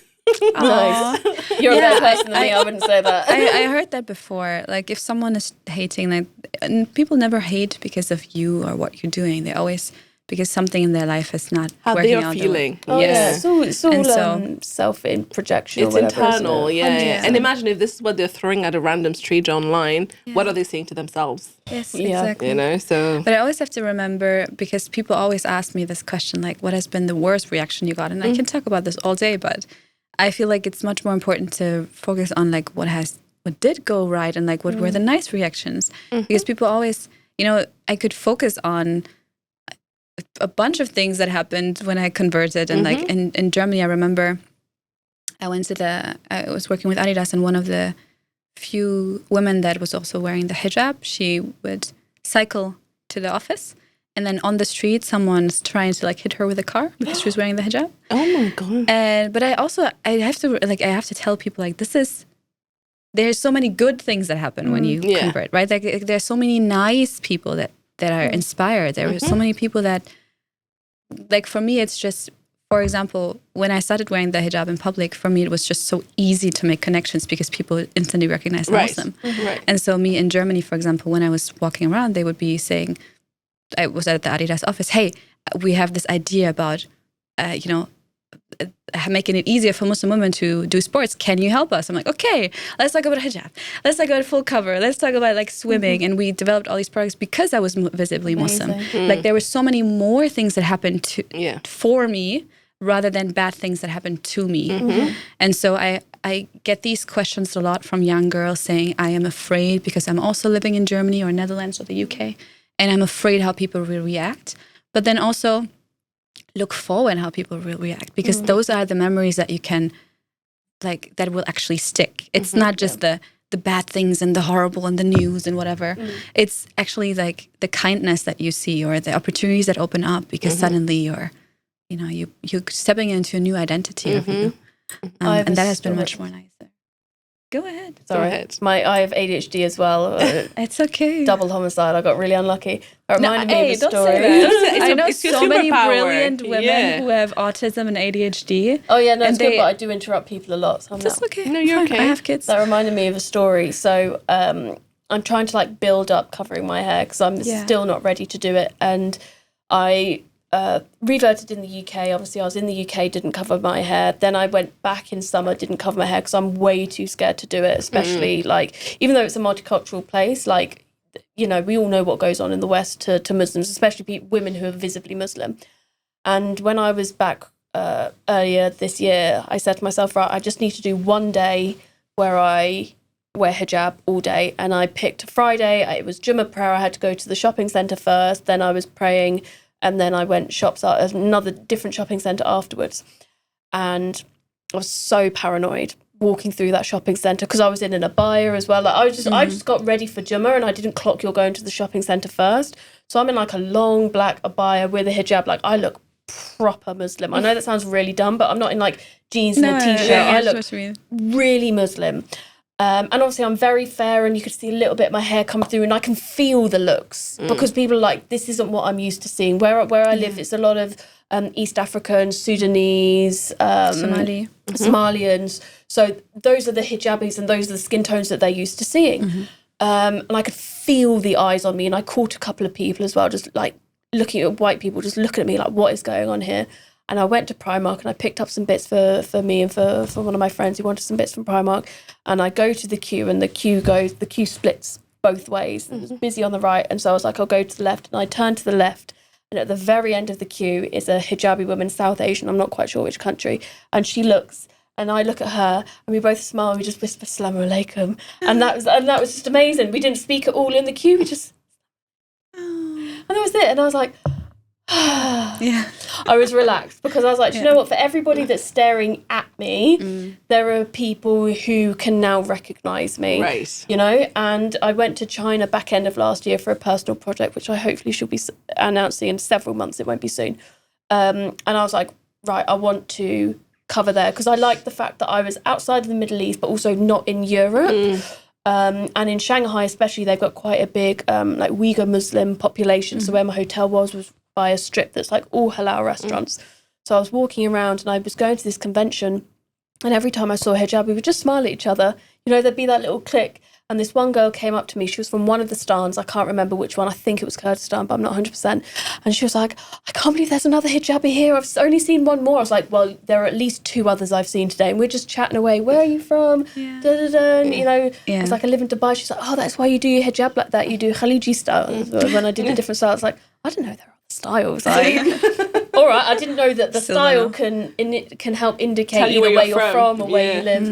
Nice. You're a better person than me. I wouldn't say that. I heard that before. Like, if someone is hating, like, and people never hate because of you or what you're doing. They always because something in their life is not how working they are out. feeling. It's all self-projection. It's or whatever, internal, yeah. And imagine if this is what they're throwing at a random stranger online. Yeah. What are they saying to themselves? Yes, exactly. You know, so. But I always have to remember, because people always ask me this question, like, what has been the worst reaction you got? And I can talk about this all day, but I feel like it's much more important to focus on like what did go right and like what were the nice reactions. Because people always, you know, I could focus on a bunch of things that happened when I converted. And like in Germany, I remember I was working with Adidas, and one of the few women that was also wearing the hijab, she would cycle to the office. And then on the street, someone's trying to like hit her with a car because she was wearing the hijab. Oh my God. But I have to tell people like, this is there's so many good things that happen when you convert, right? Like there's so many nice people that are inspired. There are so many people that, like for me, it's just, for example, when I started wearing the hijab in public, for me it was just so easy to make connections because people instantly recognized Muslim. Right. And so me in Germany, for example, when I was walking around, they would be saying, I was at the Adidas office, hey, we have this idea about, making it easier for Muslim women to do sports. Can you help us? I'm like, okay, let's talk about hijab. Let's talk about full cover. Let's talk about like swimming. And we developed all these products because I was visibly Muslim. Like there were so many more things that happened for me rather than bad things that happened to me. And so I get these questions a lot from young girls saying, I am afraid because I'm also living in Germany or Netherlands or the UK, and I'm afraid how people will react. But then also look forward how people will react, because those are the memories that you can, like, that will actually stick. It's not just the bad things and the horrible and the news and whatever. It's actually like the kindness that you see or the opportunities that open up because suddenly you're stepping into a new identity of you. And that has been much more nicer. Go ahead. Sorry. I have ADHD as well. It's okay. Double homicide. I got really unlucky. It reminded me of a don't story. Say that. I know it's your so many superpower. brilliant women who have autism and ADHD. Oh yeah, no, it's good, but I do interrupt people a lot. So That's okay. No, you're okay. I have kids. That reminded me of a story. So I'm trying to like build up covering my hair because I'm still not ready to do it, and I reverted in the UK. Obviously, I was in the UK, didn't cover my hair. Then I went back in summer, didn't cover my hair because I'm way too scared to do it, especially like, even though it's a multicultural place, like, you know, we all know what goes on in the West to Muslims, especially women who are visibly Muslim. And when I was back earlier this year, I said to myself, right, I just need to do one day where I wear hijab all day. And I picked a Friday. It was Jummah prayer. I had to go to the shopping centre first. Then I was praying. And then I went shops at another different shopping centre afterwards. And I was so paranoid walking through that shopping centre because I was in an abaya as well. Like I just got ready for Jummah and I didn't clock you're going to the shopping centre first. So I'm in like a long black abaya with a hijab. Like I look proper Muslim. I know that sounds really dumb, but I'm not in like jeans and a t-shirt. I look really Muslim. And obviously I'm very fair, and you could see a little bit of my hair come through, and I can feel the looks because people are like, this isn't what I'm used to seeing. Where I live, it's a lot of East African, Sudanese, Somalians. So those are the hijabis and those are the skin tones that they're used to seeing. And I could feel the eyes on me, and I caught a couple of people as well, just like looking at white people, just looking at me like, what is going on here? And I went to Primark and I picked up some bits for me and for one of my friends who wanted some bits from Primark. And I go to the queue, and the queue splits both ways. It was busy on the right, and so I was like, I'll go to the left. And I turned to the left, and at the very end of the queue is a hijabi woman, South Asian, I'm not quite sure which country. And she looks, and I look at her, and we both smile, and we just whisper, Assalamu alaikum. And that was just amazing. We didn't speak at all in the queue, we just... And that was it. And I was like... I was relaxed because I was like, do you know what, for everybody that's staring at me, there are people who can now recognize me, right? You know. And I went to China back end of last year for a personal project, which I hopefully should be announcing in several months. It won't be soon. And I was like, right, I want to cover there because I like the fact that I was outside of the Middle East but also not in Europe. And in Shanghai especially, they've got quite a big like Uyghur Muslim population. So where my hotel was by a strip that's like all halal restaurants. So I was walking around and I was going to this convention, and every time I saw a hijab, we would just smile at each other. You know, there'd be that little click. And this one girl came up to me. She was from one of the stans. I can't remember which one. I think it was Kurdistan, but I'm not 100%. And she was like, I can't believe there's another hijabi here. I've only seen one more. I was like, well, there are at least two others I've seen today. And we're just chatting away. Where are you from? And, you know, I was like, I live in Dubai. She's like, oh, that's why you do your hijab like that. You do Khaliji style. When I did a different style, I was like, I didn't know there are other styles. Like, all right, I didn't know that the style can help indicate either where you're from or where you live.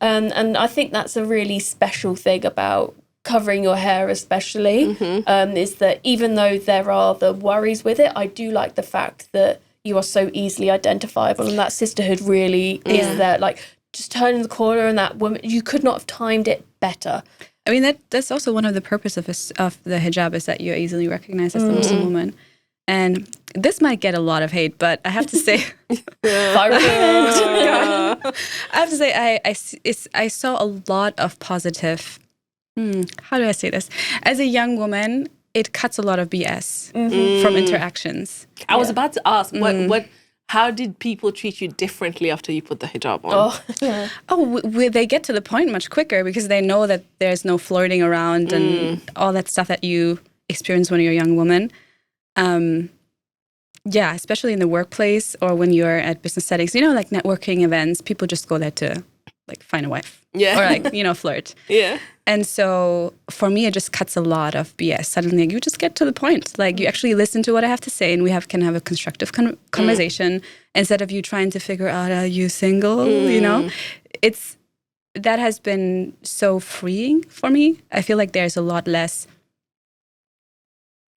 And I think that's a really special thing about covering your hair especially, is that even though there are the worries with it, I do like the fact that you are so easily identifiable, and that sisterhood really is there. Like, just turning the corner and that woman, you could not have timed it better. I mean, that's also one of the purposes of the hijab, is that you're easily recognized as the Muslim woman. And this might get a lot of hate, but I have to say... I have to say, I saw a lot of positive. How do I say this? As a young woman, it cuts a lot of BS from interactions. I was about to ask, how did people treat you differently after you put the hijab on? They get to the point much quicker because they know that there's no flirting around and all that stuff that you experience when you're a young woman. Yeah, especially in the workplace or when you're at business settings, like networking events, people just go there to like find a wife. Yeah. Or like, flirt. Yeah. And so for me, it just cuts a lot of BS. Suddenly, you just get to the point. Like you actually listen to what I have to say and we can have a constructive conversation instead of you trying to figure out, are you single? That has been so freeing for me. I feel like there's a lot less.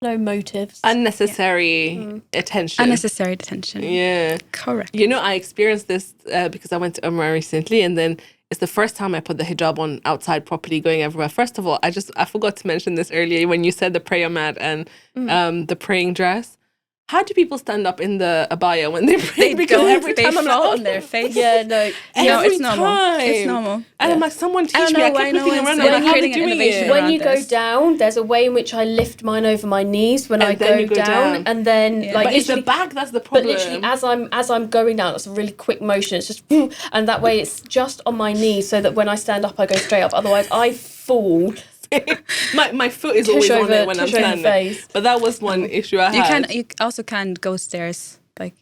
No motives. Unnecessary attention. Unnecessary attention. Yeah. Correct. I experienced this because I went to Umrah recently, and then it's the first time I put the hijab on outside properly, going everywhere. First of all, I forgot to mention this earlier when you said the prayer mat and the praying dress. How do people stand up in the abaya when they pray? Because every time I'm fall like, on their face. Yeah, no. It's normal. It's normal. And I'm like, someone teach me. I kept looking around. When I'm like, how are they doing it? When you go down, there's a way in which I lift mine over my knees when I go down, and then like. But it's the back that's the problem. But literally, as I'm going down, it's a really quick motion. It's just, and that way it's just on my knees, so that when I stand up, I go straight up. Otherwise, I fall. my foot is always on it when I'm standing. But that was one issue I had. You also can't go stairs, like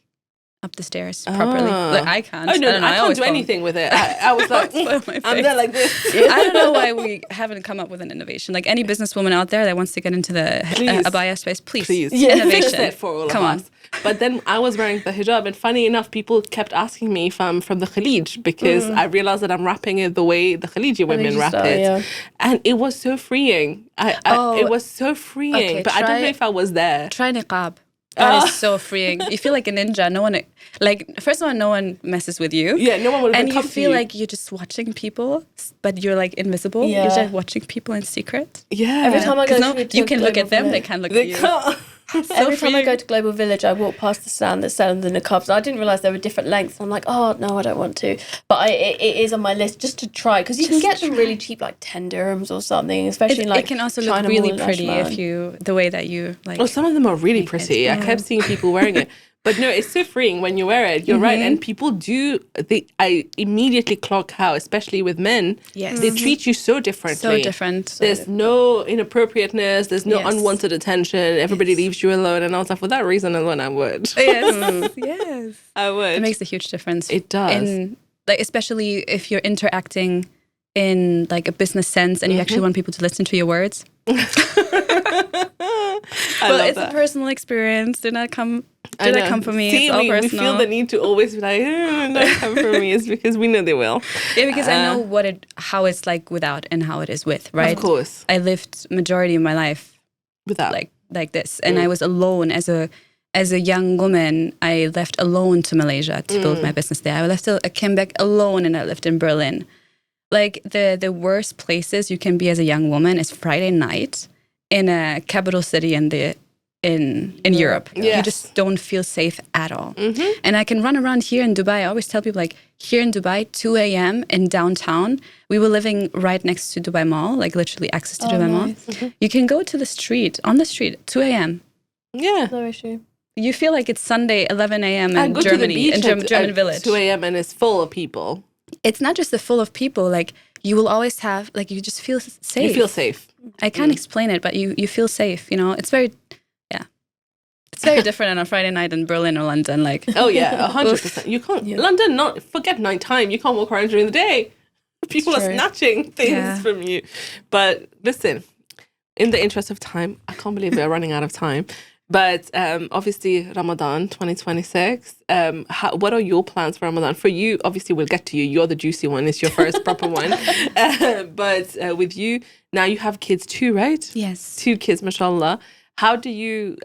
up the stairs properly. Like I can't. Oh no, I can't do fall. anything with it. I was like, I'm there like this. I don't know why we haven't come up with an innovation. Like any businesswoman out there that wants to get into the abaya space, please. Innovation. Fix it for all of us. But then I was wearing the hijab, and funny enough, people kept asking me if I'm from the Khalij, because I realized that I'm wrapping it the way the Khaliji women wrap it. Yeah. And it was so freeing. It was so freeing. Okay, but I don't know if I was there. Try niqab. That is so freeing. You feel like a ninja. No one, first of all, no one messes with you. Yeah, no one will come to you. And you feel like you're just watching people, but you're like invisible. Yeah. You're just watching people in secret. Yeah. Every time I go to you can look at them, they can't look at you. Every time I go to Global Village, I walk past the stand that's selling the niqabs. I didn't realise there were different lengths. I'm like, oh, no, I don't want to. But it is on my list just to try, because you can get them really cheap, like 10 dirhams or something, especially it can also look really pretty the way that you like. Oh, some of them are really pretty. I kept seeing people wearing it. But no, it's so freeing when you wear it. You're right. And people I immediately clock how, especially with men, they treat you so differently. So different. There's no inappropriateness. There's no unwanted attention. Everybody leaves you alone. And I was like, for that reason alone, I would. Yes. Yes. I would. It makes a huge difference. It does. Especially if you're interacting in like a business sense and you actually want people to listen to your words. But it's a personal experience. Do not come for me. See, it's all we feel the need to always be like, don't come for me. It's because we know they will. Yeah, because I know how it's like without and how it is with, right? Of course. I lived majority of my life without, like this, and I was alone as a young woman. I left alone to Malaysia to build my business there. I came back alone, and I lived in Berlin. Like the worst places you can be as a young woman is Friday night in a capital city in Europe. Yes. You just don't feel safe at all. And I can run around here in Dubai. I always tell people, like, here in Dubai, 2 a.m. in downtown, we were living right next to Dubai Mall, like literally access to Dubai Mall. You can go to the street, on the street, 2 a.m. Yeah. No issue. You feel like it's Sunday, 11 a.m. in Germany, in German village. 2 a.m. and it's full of people. It's not just the full of people. Like, you will always have, like, you just feel safe. You feel safe. I can't explain it, but you feel safe, It's very, it's very different on a Friday night in Berlin or London. Like, oh yeah, 100%. You can't, London, forget nighttime. You can't walk around during the day. People are snatching things from you. But listen, in the interest of time, I can't believe we're running out of time. But obviously, Ramadan 2026, what are your plans for Ramadan? For you, obviously, we'll get to you. You're the juicy one. It's your first proper one. But with you, now you have kids too, right? Yes. 2 kids, mashallah. How do you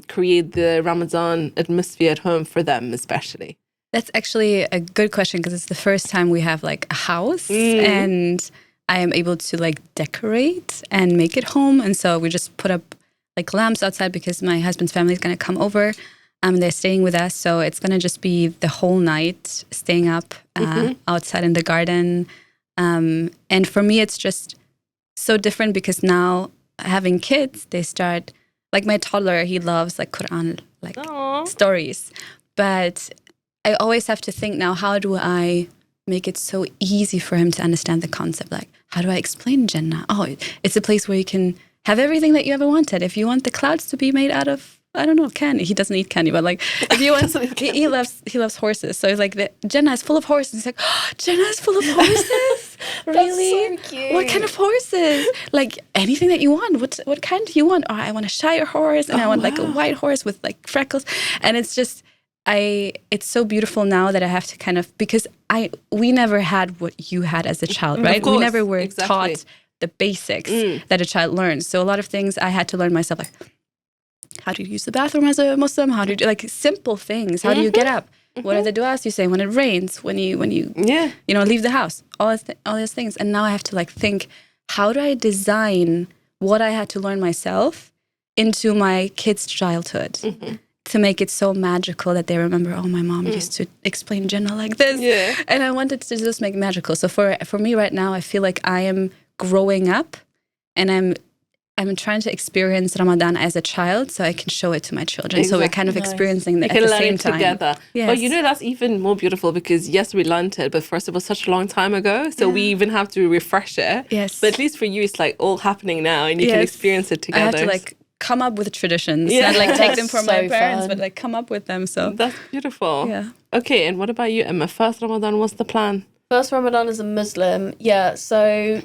create the Ramadan atmosphere at home for them, especially? That's actually a good question, because it's the first time we have like a house and I am able to like decorate and make it home. And so we just put up like lamps outside because my husband's family is going to come over. They're staying with us, so it's going to just be the whole night, staying up outside in the garden. And for me, it's just so different because now having kids, they start, like my toddler, he loves like Quran, like stories. But I always have to think now, how do I make it so easy for him to understand the concept? Like, how do I explain Jannah? Oh, it's a place where you can have everything that you ever wanted. If you want the clouds to be made out of, I don't know, candy. He doesn't eat candy, but like, if you want, he loves horses. So he's like, Jannah is full of horses. He's like, oh, Jannah is full of horses? Really? That's so cute. What kind of horses? Like anything that you want. What kind do you want? Oh, I want a Shire horse, and I want like a white horse with like freckles. And it's just, it's so beautiful now that I have to kind of, because we never had what you had as a child, right? We never were taught the basics that a child learns. So a lot of things I had to learn myself, like how do you use the bathroom as a Muslim? How do you do, like simple things? How do you get up? What are the du'as you say when it rains? When you leave the house? All these things. And now I have to like think, how do I design what I had to learn myself into my kids' childhood? To make it so magical that they remember, oh, my mom used to explain Jannah like this. Yeah. And I wanted to just make it magical. So for me right now, I feel like I am growing up and I'm trying to experience Ramadan as a child so I can show it to my children. Exactly. So we're kind of experiencing that at the same time. Together. Yes. But you know, that's even more beautiful because yes, we learned it, but first it was such a long time ago. So we even have to refresh it. Yes. But at least for you, it's like all happening now and you can experience it together. I have to like come up with traditions. Not like take them from my parents, but like come up with them. So that's beautiful. Yeah. Okay, and what about you, Emma? First Ramadan, what's the plan? First Ramadan as a Muslim, so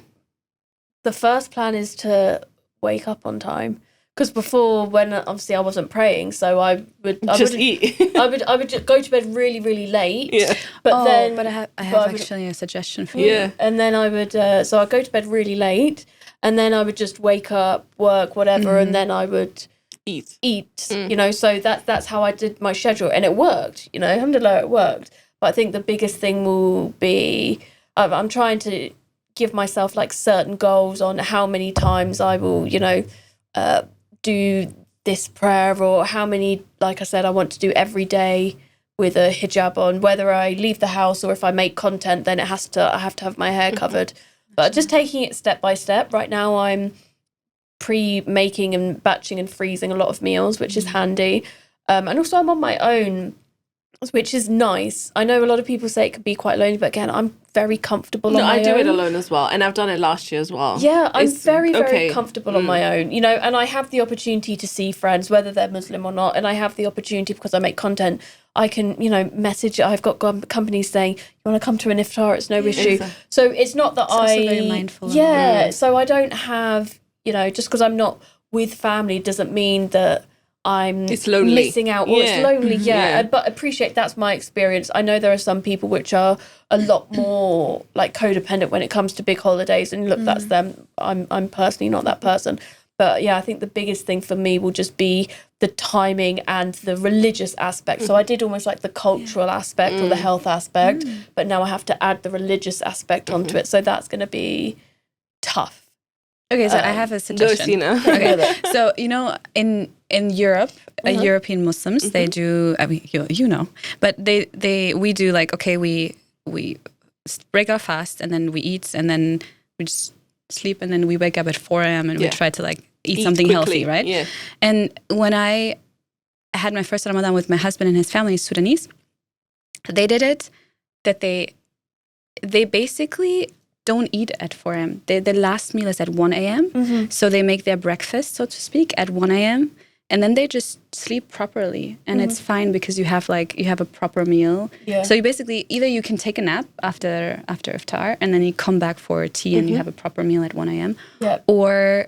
the first plan is to wake up on time. Because before, when obviously I wasn't praying, so I would eat. I would just go to bed really, really late. Yeah. But I have actually a suggestion for you. Yeah. And then I would so I'd go to bed really late, and then I would just wake up, work, whatever, and then I would eat. You know, so that's how I did my schedule, and it worked. You know, alhamdulillah, it worked. But I think the biggest thing will be I'm trying to give myself like certain goals on how many times I will, do this prayer, or how many, like I said, I want to do every day with a hijab on. Whether I leave the house or if I make content, then I have to have my hair covered. But just taking it step by step. Right now I'm pre-making and batching and freezing a lot of meals, which is handy. And also I'm on my own, which is nice. I know a lot of people say it could be quite lonely, but again, I'm very comfortable on my own. I do it alone as well, and I've done it last year as well. Yeah, I'm very comfortable on my own, and I have the opportunity to see friends, whether they're Muslim or not, and I have the opportunity because I make content. I can, message. I've got companies saying, you want to come to an iftar, it's no issue. Exactly. So it's not that also very mindful. Yeah, so I don't have, just because I'm not with family doesn't mean that I'm missing out or it's lonely. But appreciate that's my experience. I know there are some people which are a lot more like codependent when it comes to big holidays, and look, that's them. I'm personally not that person. But yeah, I think the biggest thing for me will just be the timing and the religious aspect. So I did almost like the cultural aspect or the health aspect, but now I have to add the religious aspect onto it. So that's going to be tough. Okay, so I have a suggestion. Go, Sina. Okay, so in Europe, European Muslims they do. I mean, but we do like, okay, we break our fast and then we eat and then we just sleep and then we wake up at 4 a.m. and we try to like eat something quickly, healthy, right? Yeah. And when I had my first Ramadan with my husband and his family, Sudanese, they did it that they basically don't eat at 4 a.m. The last meal is at 1 a.m. So they make their breakfast, so to speak, at 1 a.m. And then they just sleep properly. And it's fine because you have a proper meal. Yeah. So you basically, either you can take a nap after iftar and then you come back for tea and you have a proper meal at 1 a.m. Yeah. Or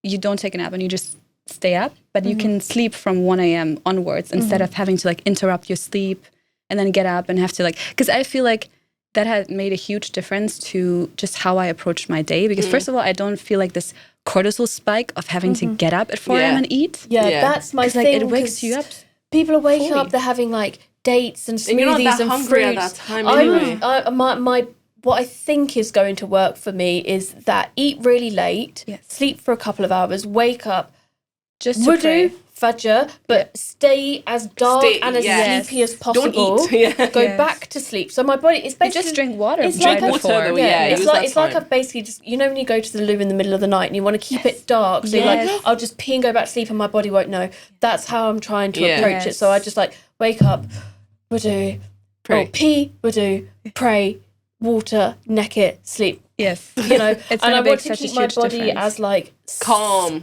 you don't take a nap and you just stay up, but you can sleep from 1 a.m. onwards instead of having to like interrupt your sleep and then get up and have to like, because I feel like that had made a huge difference to just how I approached my day. Because first of all, I don't feel like this cortisol spike of having to get up at 4 a.m. and eat. Yeah, that's my thing. Like, it wakes you up. People are waking up, they're having like dates and smoothies and you're not that hungry fruits. At that time anyway. My what I think is going to work for me is that eat really late, sleep for a couple of hours, wake up, just to pray. Fajr, but stay as dark and as sleepy as possible. Don't eat. Go back to sleep. So my body is basically... You just drink water. It's right like before. it's like I've basically just... You know when you go to the loo in the middle of the night and you want to keep it dark, so you're like, I'll just pee and go back to sleep and my body won't know. That's how I'm trying to approach it. So I just like, wake up, wudu, pee, wudu, pray, water, neck it, sleep. Yes. You know, and I want to keep my body difference. as like calm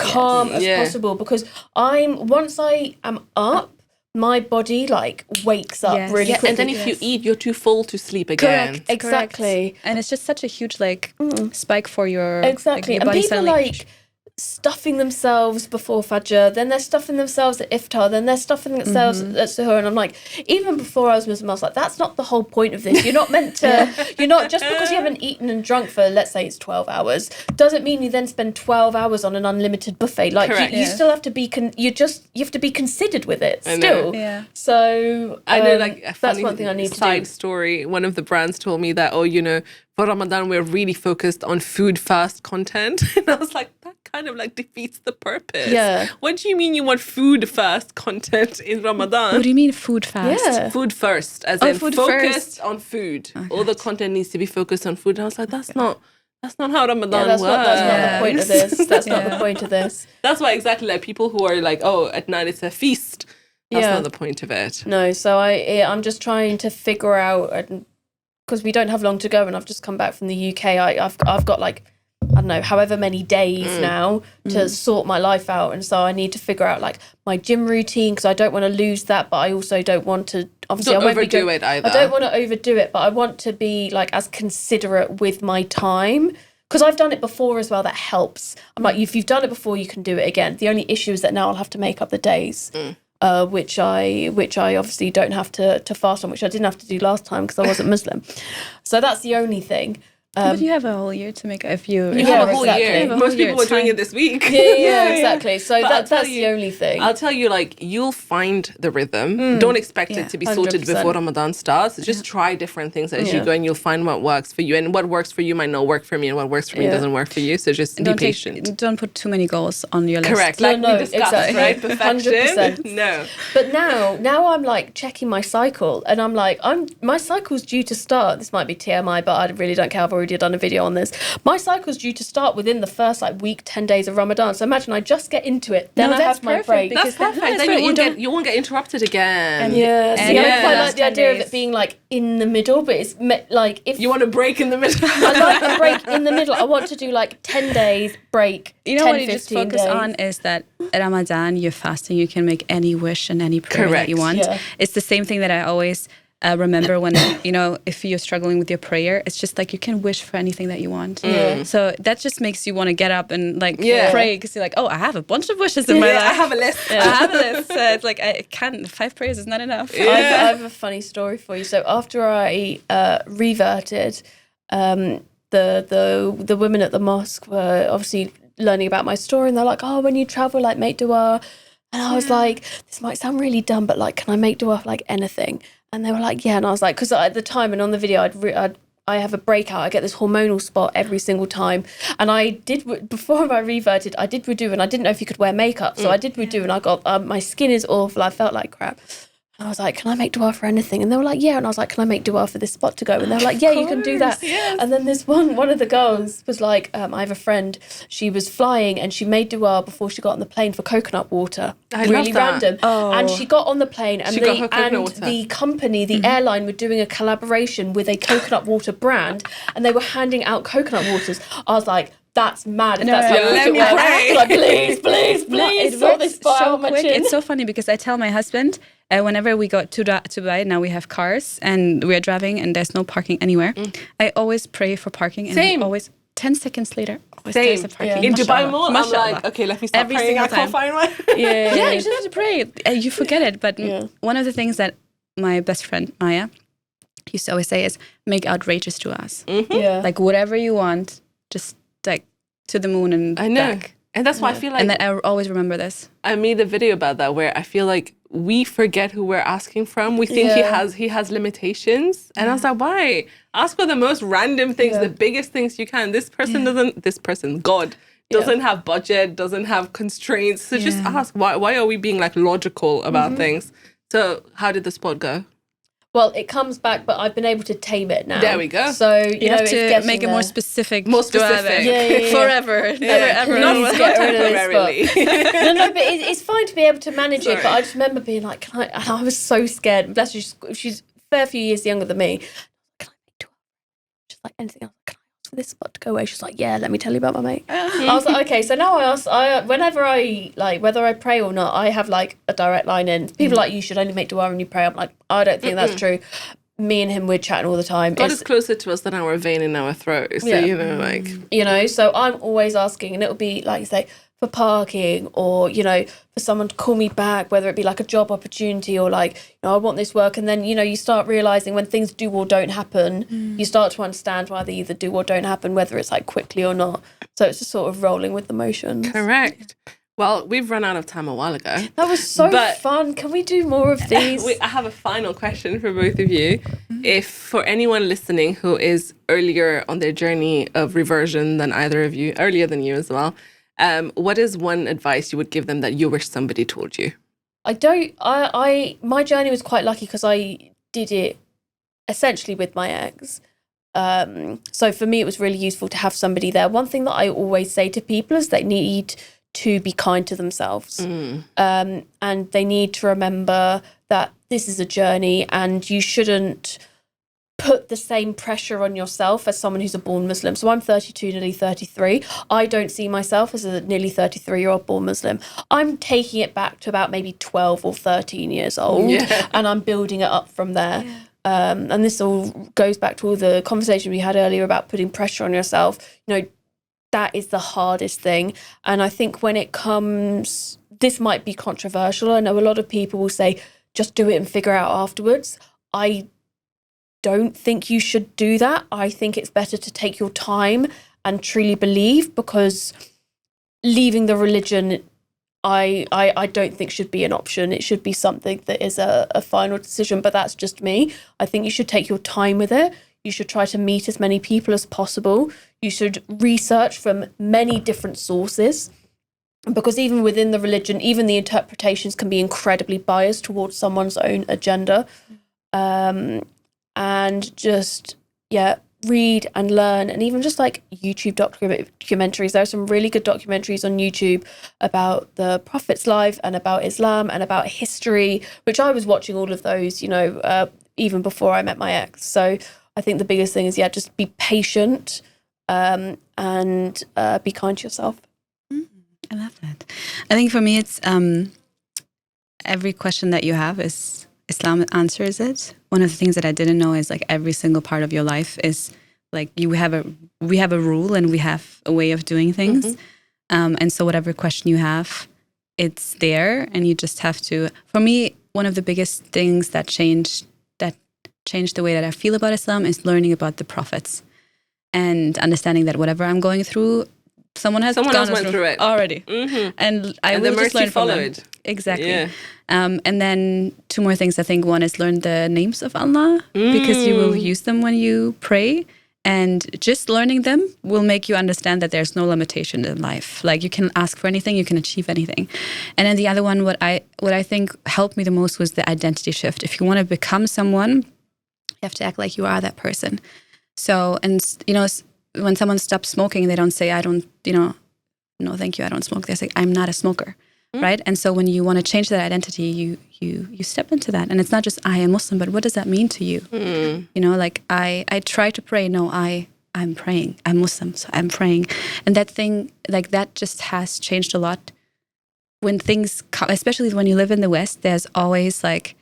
as possible, because once I am up, my body like wakes up really quickly. And then if you eat, you're too full to sleep again. Correct, exactly. And it's just such a huge like spike for your exactly. Your and body people suddenly, like stuffing themselves before Fajr, then they're stuffing themselves at Iftar, then they're stuffing themselves at Suhoor, and I'm like, even before I was Muslim, I was like, that's not the whole point of this. You're not meant to, you're not, just because you haven't eaten and drunk for, let's say it's 12 hours, doesn't mean you then spend 12 hours on an unlimited buffet. Like, you still have to be, you have to be considered with it still. Yeah. So, I know, like, a that's funny one thing I need to do. side story. One of the brands told me that, for Ramadan, we're really focused on food fast content. And I was like, that kind of like defeats the purpose. Yeah. What do you mean you want food fast content in Ramadan? What do you mean food fast? Yeah. Food first, as in food focused first. on food. All the content needs to be focused on food. And I was like, that's not how Ramadan that's works. not the point of this. That's not the point of this. That's why exactly like people who are like, at night it's a feast. That's not the point of it. No, so I'm just trying to figure out, because we don't have long to go, and I've just come back from the UK. I've got like, I don't know, however many days now to sort my life out, and so I need to figure out like my gym routine, because I don't want to lose that, but I also don't want to. Obviously, Don't I won't overdo it either. I don't want to overdo it, but I want to be like as considerate with my time, because I've done it before as well. That helps. I'm like, if you've done it before, you can do it again. The only issue is that now I'll have to make up the days. Which I obviously don't have to fast on, which I didn't have to do last time because I wasn't Muslim. So that's the only thing. But you have a whole year to make if you have a whole exactly. year. Most people were doing it this week. Yeah, exactly. So that's you, the only thing. I'll tell you, like, you'll find the rhythm. Don't expect it to be sorted 100%. before Ramadan starts. Just try different things as you go, and you'll find what works for you. And what works for you might not work for me, and what works for me doesn't work for you. So just be patient. Don't put too many goals on your list. Correct. Like we discussed, exactly. right? Perfection. 100%. No. But now I'm like checking my cycle, and I'm like, my cycle's due to start. This might be TMI, but I really don't care. I've already done a video on this. My cycle's due to start within the first like week, 10 days of Ramadan. So imagine I just get into it, then I have my break. That's perfect. Then you won't get interrupted again. Yeah. See, I quite like the idea of it being like in the middle, but it's like if you want a break in the middle. I like a break in the middle. I want to do like 10 days break. You know 10, what you just focus days. on is that Ramadan, you're fasting, you can make any wish and any prayer that you want. Yeah. It's the same thing that I always remember when, if you're struggling with your prayer, it's just like you can wish for anything that you want. Yeah. So that just makes you want to get up and like pray, because you're like, oh, I have a bunch of wishes in my life. I have a list. I have a list. It's like, I can't, 5 prayers is not enough. I have a funny story for you. So after I reverted, the women at the mosque were obviously learning about my story, and they're like, oh, when you travel, like make dua. And I was like, this might sound really dumb, but like, can I make dua for like anything? And they were like, yeah. And I was like, because at the time and on the video, I have a breakout. I get this hormonal spot every single time. And I did, before I reverted, I did wudu, and I didn't know if you could wear makeup. So I did wudu, and I got, my skin is awful. I felt like crap. And I was like, can I make dua for anything? And they were like, yeah. And I was like, can I make dua for this spot to go? And they were like, yeah, you can do that. Yes. And then this one of the girls was like, I have a friend, she was flying and she made dua before she got on the plane for coconut water. Really random. Oh. And she got on the plane, and the company, the airline, were doing a collaboration with a coconut water brand, and they were handing out coconut waters. I was like, that's mad. Let me pray. Like, please. It works so quick. It's so funny because I tell my husband, whenever we go to Dubai, now we have cars and we're driving and there's no parking anywhere. I always pray for parking, and he always 10 seconds later, there's a parking. In Dubai Mall, I'm like, okay, let me start praying. I can't find one. Yeah, you just have to pray. You forget it. But one of the things that my best friend Maya used to always say is, make outrageous to us. Like whatever you want, just like to the moon and back. And that's why I feel like... And that I always remember this. I made a video about that where I feel like we forget who we're asking from. We think he has limitations. And I was like, why? Ask for the most random things, the biggest things you can. God doesn't have budget, doesn't have constraints. So just ask, why are we being like logical about things? So how did the sport go? Well, it comes back, but I've been able to tame it now. There we go. So, you know, have it's to getting make it there. more specific. More specific. Yeah. Forever. Never ever. Please get rid of this temporarily. No, but it's fine to be able to manage it. But I just remember being like, and I was so scared. Bless her, she's a fair few years younger than me. Can I make 12? She's like, anything else? Can I ask for this spot to go away? She's like, yeah, let me tell you about my mate. I was like, okay. So now whenever I, like, whether I pray or not, I have like a direct line in. People are like, you should only make dua when you pray. I'm like, I don't think that's true. Me and him, we're chatting all the time. God is closer to us than our vein in our throat. So, you know, like... You know, so I'm always asking, and it'll be, like you say, for parking or, you know, for someone to call me back, whether it be like a job opportunity or like, you know, I want this work. And then, you know, you start realising when things do or don't happen, you start to understand why they either do or don't happen, whether it's like quickly or not. So it's just sort of rolling with the motions. Correct. Well, we've run out of time a while ago. That was so fun. Can we do more of these? I have a final question for both of you. If for anyone listening who is earlier on their journey of reversion than either of you, earlier than you as well, what is one advice you would give them that you wish somebody told you? My journey was quite lucky because I did it essentially with my ex. So for me, it was really useful to have somebody there. One thing that I always say to people is they need to be kind to themselves. And they need to remember that this is a journey and you shouldn't put the same pressure on yourself as someone who's a born Muslim. So I'm 32, nearly 33. I don't see myself as a nearly 33-year-old born Muslim. I'm taking it back to about maybe 12 or 13 years old and I'm building it up from there. And this all goes back to all the conversation we had earlier about putting pressure on yourself. You know, that is the hardest thing. And I think when it comes, this might be controversial. I know a lot of people will say, just do it and figure out afterwards. I don't think you should do that. I think it's better to take your time and truly believe, because leaving the religion, I don't think should be an option. It should be something that is a final decision, but that's just me. I think you should take your time with it. You should try to meet as many people as possible. You should research from many different sources, because even within the religion, even the interpretations can be incredibly biased towards someone's own agenda. And just, read and learn, and even just like YouTube documentaries. There are some really good documentaries on YouTube about the Prophet's life and about Islam and about history, which I was watching all of those, you know, even before I met my ex. So I think the biggest thing is, just be patient and be kind to yourself. I love that. I think for me, it's every question that you have is Islam answers it. One of the things that I didn't know is like every single part of your life is like we have a rule and we have a way of doing things. And so whatever question you have, it's there, and you just have to. For me, one of the biggest things that changed the way that I feel about Islam is learning about the prophets and understanding that whatever I'm going through, someone else went through it already, and I will just learn from them. Exactly. And then two more things. I think one is learn the names of Allah, because you will use them when you pray, and just learning them will make you understand that there's no limitation in life. Like, you can ask for anything, you can achieve anything. And then the other one, what I think helped me the most was the identity shift. If you want to become someone, you have to act like you are that person. So, and you know, when someone stops smoking, they don't say, I don't, you know, no, thank you, I don't smoke. They say, I'm not a smoker, right? And so when you want to change that identity, you step into that. And it's not just, I am Muslim, but what does that mean to you? You know, like I try to pray. No, I'm praying. I'm Muslim, so I'm praying. And that thing, like that just has changed a lot. When things come, especially when you live in the West, there's always like,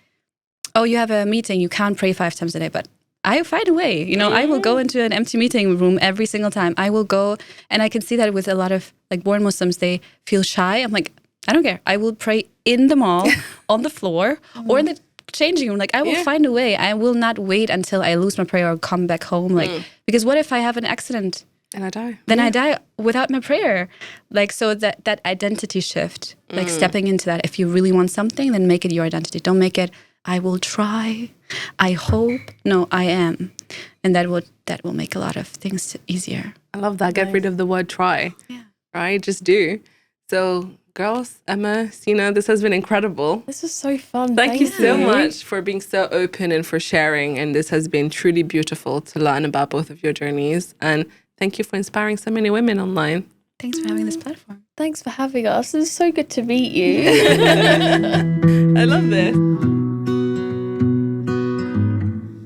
oh, you have a meeting, you can't pray 5 times a day, but I find a way, you know, I will go into an empty meeting room every single time. I will go, and I can see that with a lot of like born Muslims, they feel shy. I'm like, I don't care. I will pray in the mall, on the floor, or in the changing room. Like, I will find a way. I will not wait until I lose my prayer or come back home. Like, because what if I have an accident? And I die. Then I die without my prayer. Like, so that identity shift, like stepping into that. If you really want something, then make it your identity. Don't make it, I will try, I hope. No, I am. And that will make a lot of things easier. I love that. Get rid of the word try. Yeah. right? Just do. So, girls, Emma, Sina, this has been incredible. This was so fun. Thank you so much for being so open and for sharing. And this has been truly beautiful to learn about both of your journeys. And thank you for inspiring so many women online. Thanks for having this platform. Thanks for having us. It was so good to meet you. I love this.